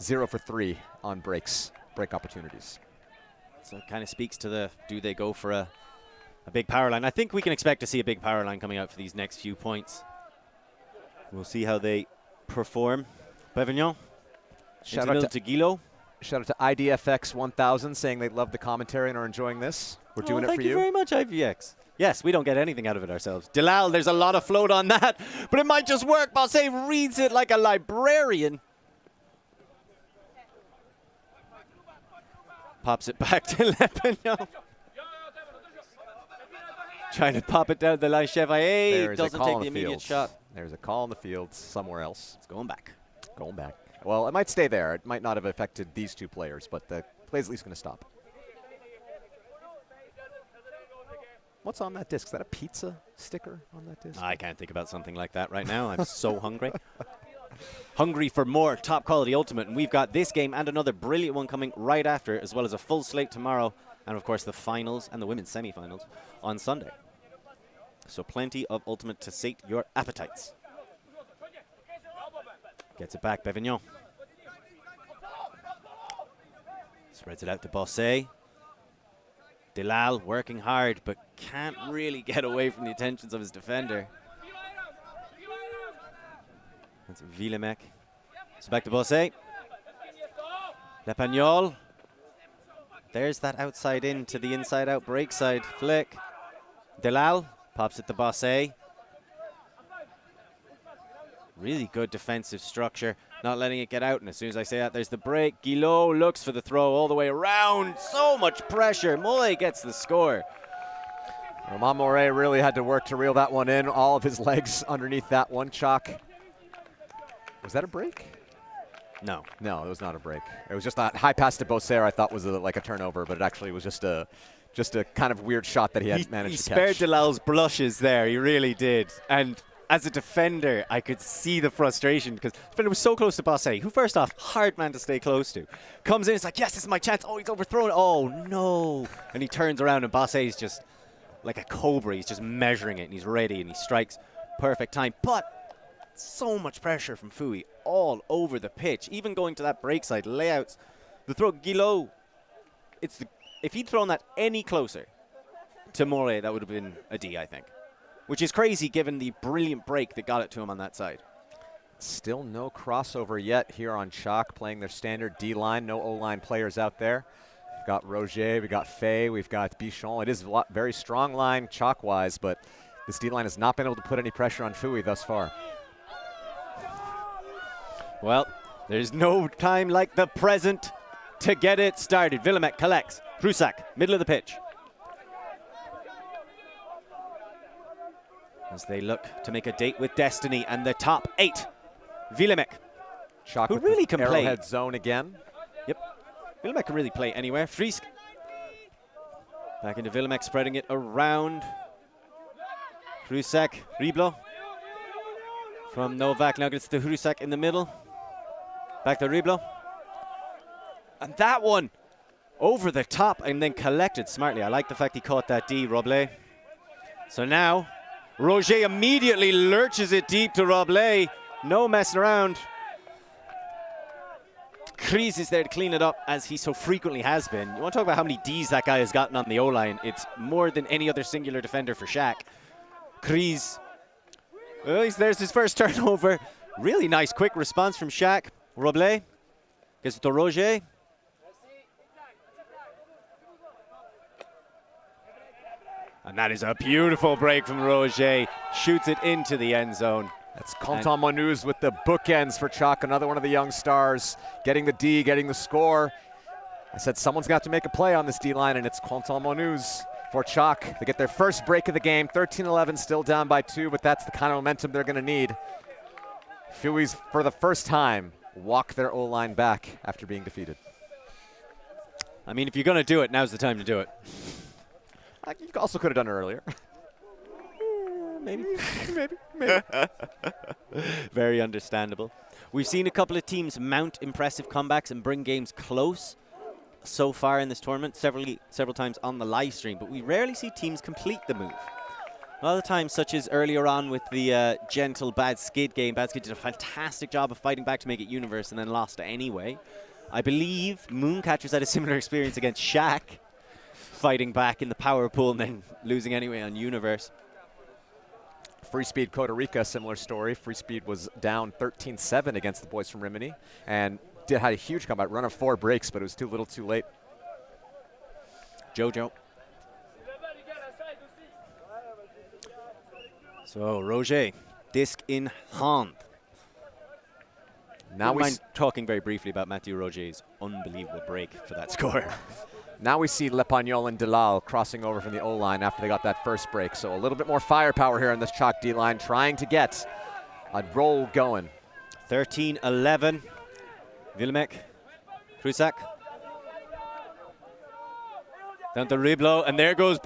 0 for 3 on break opportunities. So it kind of speaks to the, do they go for a big power line? I think we can expect to see a big power line coming out for these next few points. We'll see how they perform. Bevignon, shout out to Guillot. Shout out to IDFX 1000 saying they love the commentary and are enjoying this. We're doing it for you. Thank you very much, IVX. Yes, we don't get anything out of it ourselves. Delal, there's a lot of float on that, but it might just work. Bosse reads it like a librarian. Pops it back to Lepignon. Trying to pop it down the line. Chevalier doesn't take the immediate shot. There's a call in the field somewhere else. It's going back. Going back. Well, it might stay there. It might not have affected these 2 players, but the play's at least going to stop. What's on that disc? Is that a pizza sticker on that disc? I can't think about something like that right now. I'm so hungry. Hungry for more top quality Ultimate, and we've got this game and another brilliant one coming right after, as well as a full slate tomorrow, and of course the finals and the women's semi-finals on Sunday. So plenty of Ultimate to sate your appetites. Gets it back, Bevignon. Spreads it out to Bosse. Delal working hard, but can't really get away from the attentions of his defender. That's Villemec. So back to Bosse. Lepagnol. There's that outside in to the inside out break side flick. Delal pops it to Bosse. Really good defensive structure, not letting it get out. And as soon as I say that, there's the break. Guillot looks for the throw all the way around. So much pressure. Molle gets the score. Romain Moret really had to work to reel that one in. All of his legs underneath that one. Chock. Was that a break? No. No, it was not a break. It was just that high pass to Bosse I thought was like a turnover, but it actually was just a kind of weird shot that he had managed to catch. He spared Delal's blushes there. He really did. And as a defender, I could see the frustration because the defender was so close to Bosse, who first off, hard man to stay close to. Comes in, it's like, yes, this is my chance. Oh, he's overthrown. Oh, no. And he turns around and Bosse's just like a cobra. He's just measuring it and he's ready and he strikes perfect time. But so much pressure from Fouee all over the pitch, even going to that break side layouts. The throw, Guillot, if he'd thrown that any closer to Moret, that would have been a D, I think. which is crazy given the brilliant break that got it to him on that side. Still no crossover yet here on Chock, playing their standard D-line. No O-line players out there. We've got Roger, we've got Fouee, we've got Bichon. It is a very strong line Chock-wise, but this D-line has not been able to put any pressure on Fouee thus far. Well, there's no time like the present to get it started. Villemek collects. Hrusak, middle of the pitch. As they look to make a date with destiny and the top 8. Villemek, Chock who with really the can play. arrowhead zone again. Yep. Villemek can really play anywhere. Frisk. Back into Villemek, spreading it around. Hrusak, Riblo. From Novak, now gets to Hrusak in the middle. Back to Riblo. And that one over the top and then collected smartly. I like the fact he caught that D, Robles. So now, Roger immediately lurches it deep to Robles. No messing around. Kreese is there to clean it up, as he so frequently has been. You want to talk about how many Ds that guy has gotten on the O-line? It's more than any other singular defender for Tchac. Kreese. Well, there's his first turnover. Really nice quick response from Tchac. Robles gets it to Roger. And that is a beautiful break from Roger. Shoots it into the end zone. That's Quentin Monuz with the bookends for Chock, another one of the young stars, getting the D, getting the score. I said someone's got to make a play on this D-line, and it's Quentin Monuz for Chock. They get their first break of the game, 13-11, still down by 2, but that's the kind of momentum they're going to need. Fouee's, for the first time, walk their O-line back after being defeated. I mean, if you're going to do it, now's the time to do it. You also could have done it earlier. Maybe. maybe. Very understandable. We've seen a couple of teams mount impressive comebacks and bring games close so far in this tournament, several times on the live stream, but we rarely see teams complete the move. A lot of the times, such as earlier on with the gentle Bad Skid game, Bad Skid did a fantastic job of fighting back to make it Universe and then lost anyway. I believe Mooncatchers had a similar experience against Tchac, fighting back in the power pool and then losing anyway on Universe. Frisbee, Costa Rica, similar story. Frisbee was down 13-7 against the boys from Rimini and had a huge comeback, run of 4 breaks, but it was too little too late. Jojo. So Roger, disc in hand. Now we mind talking very briefly about Mathieu Roger's unbelievable break for that score. Now we see Lepagnol and Delal crossing over from the O-line after they got that first break. So a little bit more firepower here in this Chock D-line, trying to get a roll going. 13-11. Villemek. Hrusak. Down to Riblo, and there goes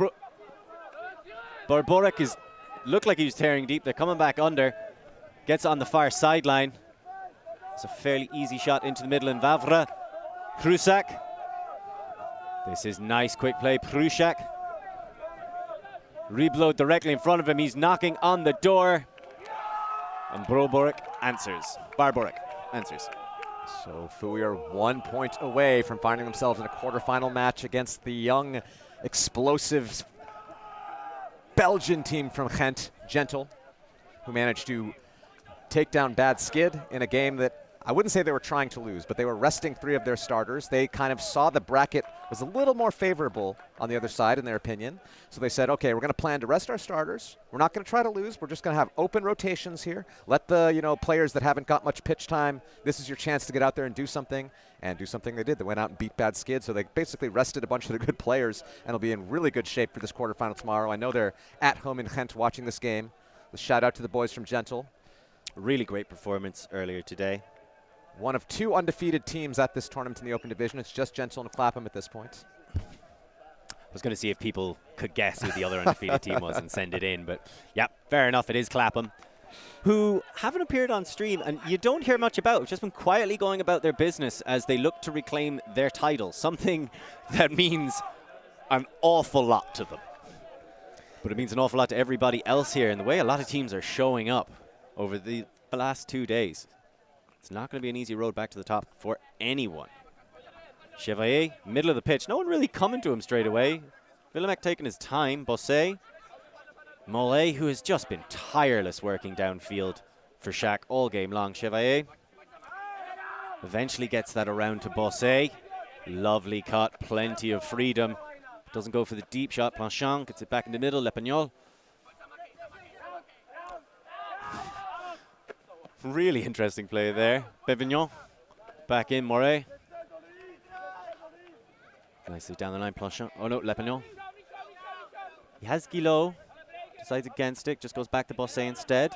Barborek. Looked like he was tearing deep. They're coming back under. Gets on the far sideline. It's a fairly easy shot into the middle in Vavre. Hrusak. This is nice quick play. Prusak. Riblo directly in front of him. He's knocking on the door. And Barborek answers. So Fouee are 1 point away from finding themselves in a quarterfinal match against the young, explosive Belgian team from Ghent, Gentle, who managed to take down Bad Skid in a game that I wouldn't say they were trying to lose, but they were resting 3 of their starters. They kind of saw the bracket was a little more favorable on the other side, in their opinion. So they said, okay, we're going to plan to rest our starters. We're not going to try to lose. We're just going to have open rotations here. Let the players that haven't got much pitch time, this is your chance to get out there and do something. And do something they did. They went out and beat Bad Skid, so they basically rested a bunch of the good players and will be in really good shape for this quarterfinal tomorrow. I know they're at home in Ghent watching this game. A shout out to the boys from Gentle. Really great performance earlier today. One of 2 undefeated teams at this tournament in the Open Division. It's just Gentle and Clapham at this point. I was going to see if people could guess who the other undefeated team was and send it in, but yeah, fair enough. It is Clapham, who haven't appeared on stream, and you don't hear much about. It's just been quietly going about their business as they look to reclaim their title, something that means an awful lot to them. But it means an awful lot to everybody else here, and the way a lot of teams are showing up over the last 2 days. It's not going to be an easy road back to the top for anyone. Chevalier, middle of the pitch. No one really coming to him straight away. Villemek taking his time. Bosse. Mollet, who has just been tireless working downfield for Tchac all game long. Chevalier eventually gets that around to Bosse. Lovely cut, plenty of freedom. Doesn't go for the deep shot. Planchon gets it back in the middle. Lepagnol. Really interesting play there. Bevignon back in. Moret. Nicely down the line. Planchon. Oh no, Lepagnol. He has Guillot. Decides against it. Just goes back to Bosse instead.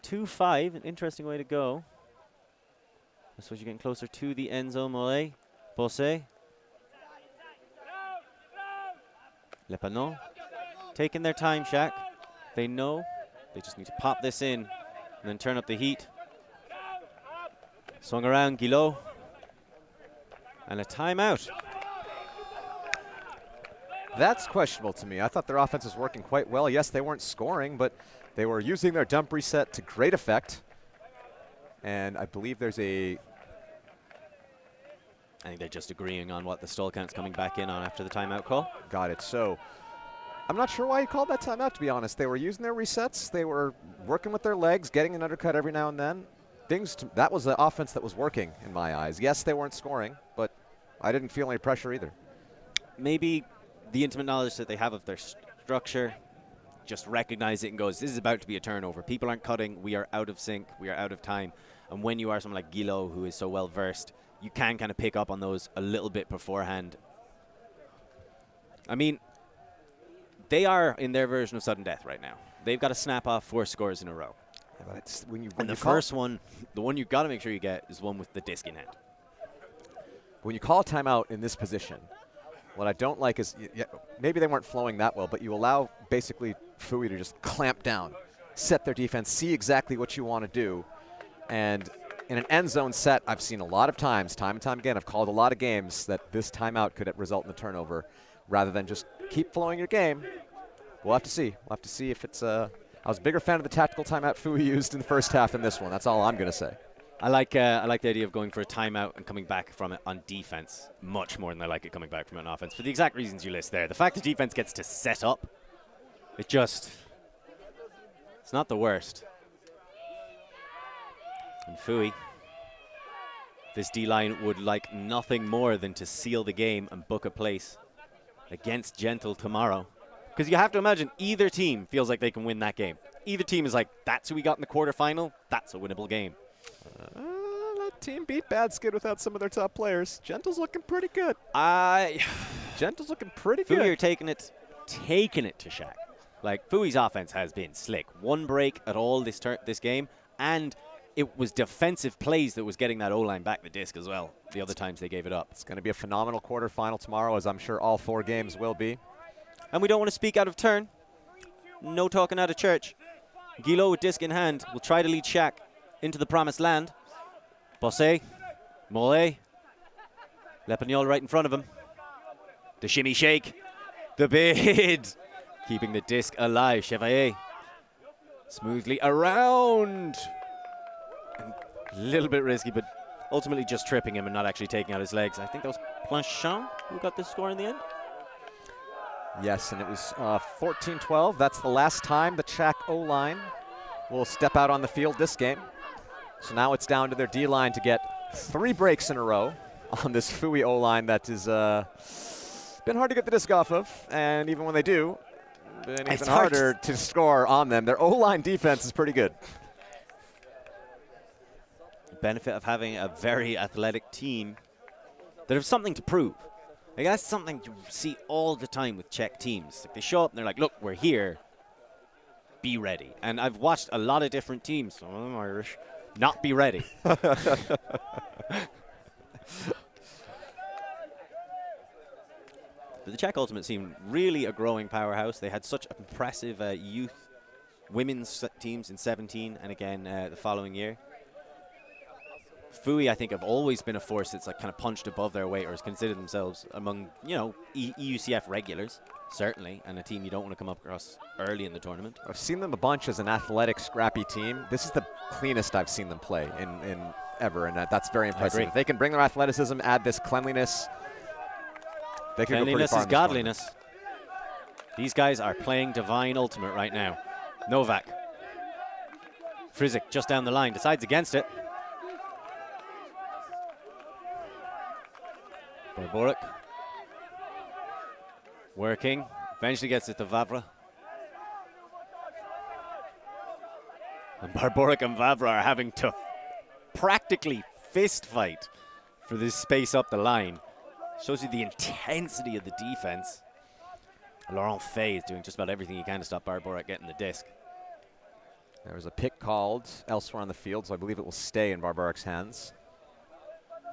2-5. An interesting way to go. I suppose you're getting closer to the end zone. Moret. Bosse. Lepagnol. Taking their time, Tchac. They know. They just need to pop this in and then turn up the heat. Swung around, Guillot. And a timeout. That's questionable to me. I thought their offense was working quite well. Yes, they weren't scoring, but they were using their dump reset to great effect. And I believe there's a... I think they're just agreeing on what the stall count's coming back in on after the timeout call. Got it. So I'm not sure why he called that timeout, to be honest. They were using their resets. They were working with their legs, getting an undercut every now and then. That was the offense that was working in my eyes. Yes, they weren't scoring, but I didn't feel any pressure either. Maybe the intimate knowledge that they have of their structure, just recognize it and goes, this is about to be a turnover. People aren't cutting. We are out of sync. We are out of time. And when you are someone like Guillot, who is so well versed, you can kind of pick up on those a little bit beforehand. I mean, they are in their version of sudden death right now. They've got to snap off 4 scores in a row. Yeah, but it's when the first one, the one you've got to make sure you get, is one with the disc in hand. When you call a timeout in this position, what I don't like is, maybe they weren't flowing that well, but you allow basically Fouee to just clamp down, set their defense, see exactly what you want to do. And in an end zone set, I've seen a lot of times, time and time again, I've called a lot of games that this timeout could result in a turnover rather than just keep flowing your game. We'll have to see. We'll have to see if it's I was a bigger fan of the tactical timeout Fouee used in the first half than this one. That's all I'm going to say. I like the idea of going for a timeout and coming back from it on defense much more than I like it coming back from it on offense, for the exact reasons you list there. The fact the defense gets to set up, it's not the worst. And Fouee, this D-line would like nothing more than to seal the game and book a place against Gentle tomorrow. Because you have to imagine either team feels like they can win that game. Either team is like, that's who we got in the quarterfinal, that's a winnable game. That team beat Bad Skid without some of their top players. Gentle's looking pretty good. Gentle's looking pretty good. Fouee are taking it to Tchac. Like, Fouee's offense has been slick. One break at all this game, and it was defensive plays that was getting that O-line back the disc as well, the other times they gave it up. It's going to be a phenomenal quarterfinal tomorrow, as I'm sure all 4 games will be. And we don't want to speak out of turn. No talking out of church. Guillot with disc in hand will try to lead Tchac into the promised land. Bosse, Mollet, Lepagnol right in front of him. The shimmy shake, the bid, keeping the disc alive. Chevalier smoothly around. A little bit risky, but ultimately just tripping him and not actually taking out his legs. I think that was Planchon who got the score in the end. Yes, and it was 14-12. That's the last time the Tchac O-line will step out on the field this game. So now it's down to their D-line to get 3 breaks in a row on this Fouee O-line that is been hard to get the disc off of. And even when they do, it's even harder to score on them. Their O-line defense is pretty good. The benefit of having a very athletic team that have something to prove. Like, that's something you see all the time with Czech teams. Like, they show up and they're like, look, we're here. Be ready. And I've watched a lot of different teams, some of them Irish, not be ready. But the Czech Ultimate seemed really a growing powerhouse. They had such impressive youth women's teams in 17 and again the following year. Fouee, I think, have always been a force that's like kind of punched above their weight or has considered themselves among, you know, EUCF regulars, certainly, and a team you don't want to come up across early in the tournament. I've seen them a bunch as an athletic, scrappy team. This is the cleanest I've seen them play in ever, and that's very impressive. If they can bring their athleticism, add this cleanliness, they can go pretty far in this godliness. These guys are playing divine ultimate right now. Novak. Frizik just down the line, decides against it. Barborak. Working, eventually gets it to Vavra. And Barborak and Vavra are having to practically fist fight for this space up the line. Shows you the intensity of the defense. Laurent Fay is doing just about everything he can to stop Barborak getting the disc. There was a pick called elsewhere on the field, so I believe it will stay in Barbarak's hands.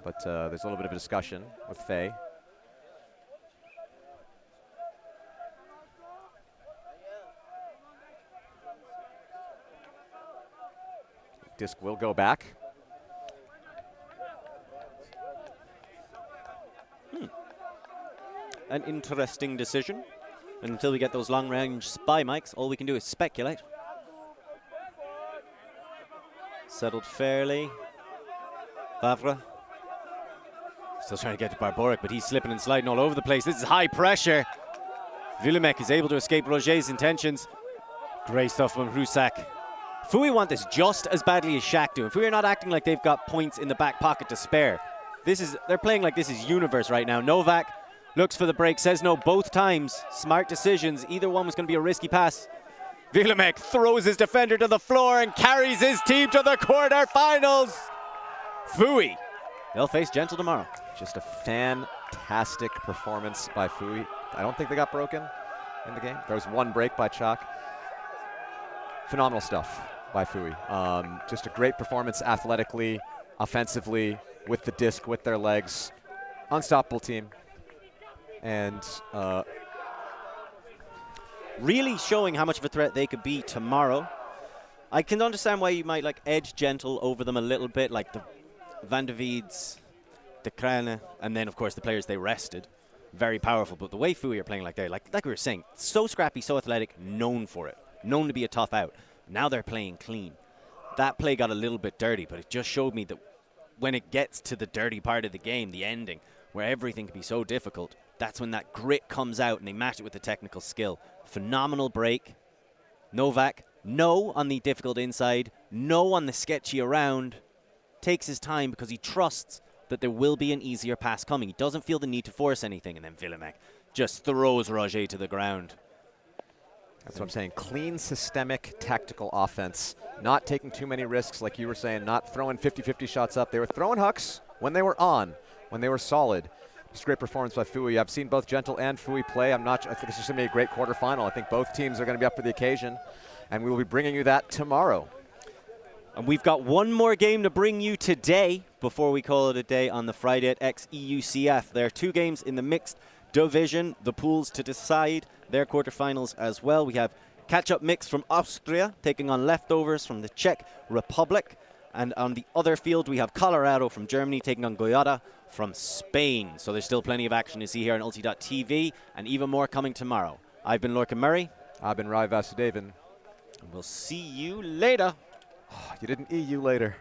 But there's a little bit of a discussion with Fay. Disc will go back. An interesting decision. And until we get those long-range spy mics, all we can do is speculate. Settled fairly. Vavra. Still trying to get to Barborak, but he's slipping and sliding all over the place. This is high pressure. Villemek is able to escape Roger's intentions. Great stuff from Hrusak. Fouee want this just as badly as Tchac do. Fouee are not acting like they've got points in the back pocket to spare. They're playing like this is universe right now. Novak looks for the break, says no both times. Smart decisions. Either one was going to be a risky pass. Villemek throws his defender to the floor and carries his team to the quarterfinals. Fouee, they'll face Gentle tomorrow. Just a fantastic performance by Fouee. I don't think they got broken in the game. There was one break by Tchac. Phenomenal stuff by Fouee. Just a great performance athletically, offensively, with the disc, with their legs. Unstoppable team. And really showing how much of a threat they could be tomorrow. I can understand why you might like edge Gentle over them a little bit, like the Van de Wieds, de Krane, and then of course the players they rested. Very powerful, but the way Fouee are playing like they like we were saying, so scrappy, so athletic, known for it, known to be a tough out. Now they're playing clean. That play got a little bit dirty, but it just showed me that when it gets to the dirty part of the game, the ending, where everything can be so difficult, that's when that grit comes out and they match it with the technical skill. Phenomenal break. Novak, no on the difficult inside, no on the sketchy around. Takes his time because he trusts that there will be an easier pass coming. He doesn't feel the need to force anything. And then Villemek just throws Roger to the ground. That's what I'm saying. Clean, systemic, tactical offense. Not taking too many risks, like you were saying, not throwing 50-50 shots up. They were throwing hucks when they were on, when they were solid. Just great performance by Fouee. I've seen both Gentle and Fouee play. I think it's just going to be a great quarterfinal. I think both teams are going to be up for the occasion, and we will be bringing you that tomorrow. And we've got one more game to bring you today before we call it a day on the Friday at xEUCF. There are two games in the mixed division, the pools to decide their quarterfinals as well. We have catch-up mix from Austria taking on leftovers from the Czech Republic. And on the other field, we have Colorado from Germany taking on Goyada from Spain. So there's still plenty of action to see here on ULTI.TV, and even more coming tomorrow. I've been Lorcan Murray. I've been Rai Vasudevan. And we'll see you later. You didn't EU later.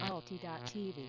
ULTI.TV.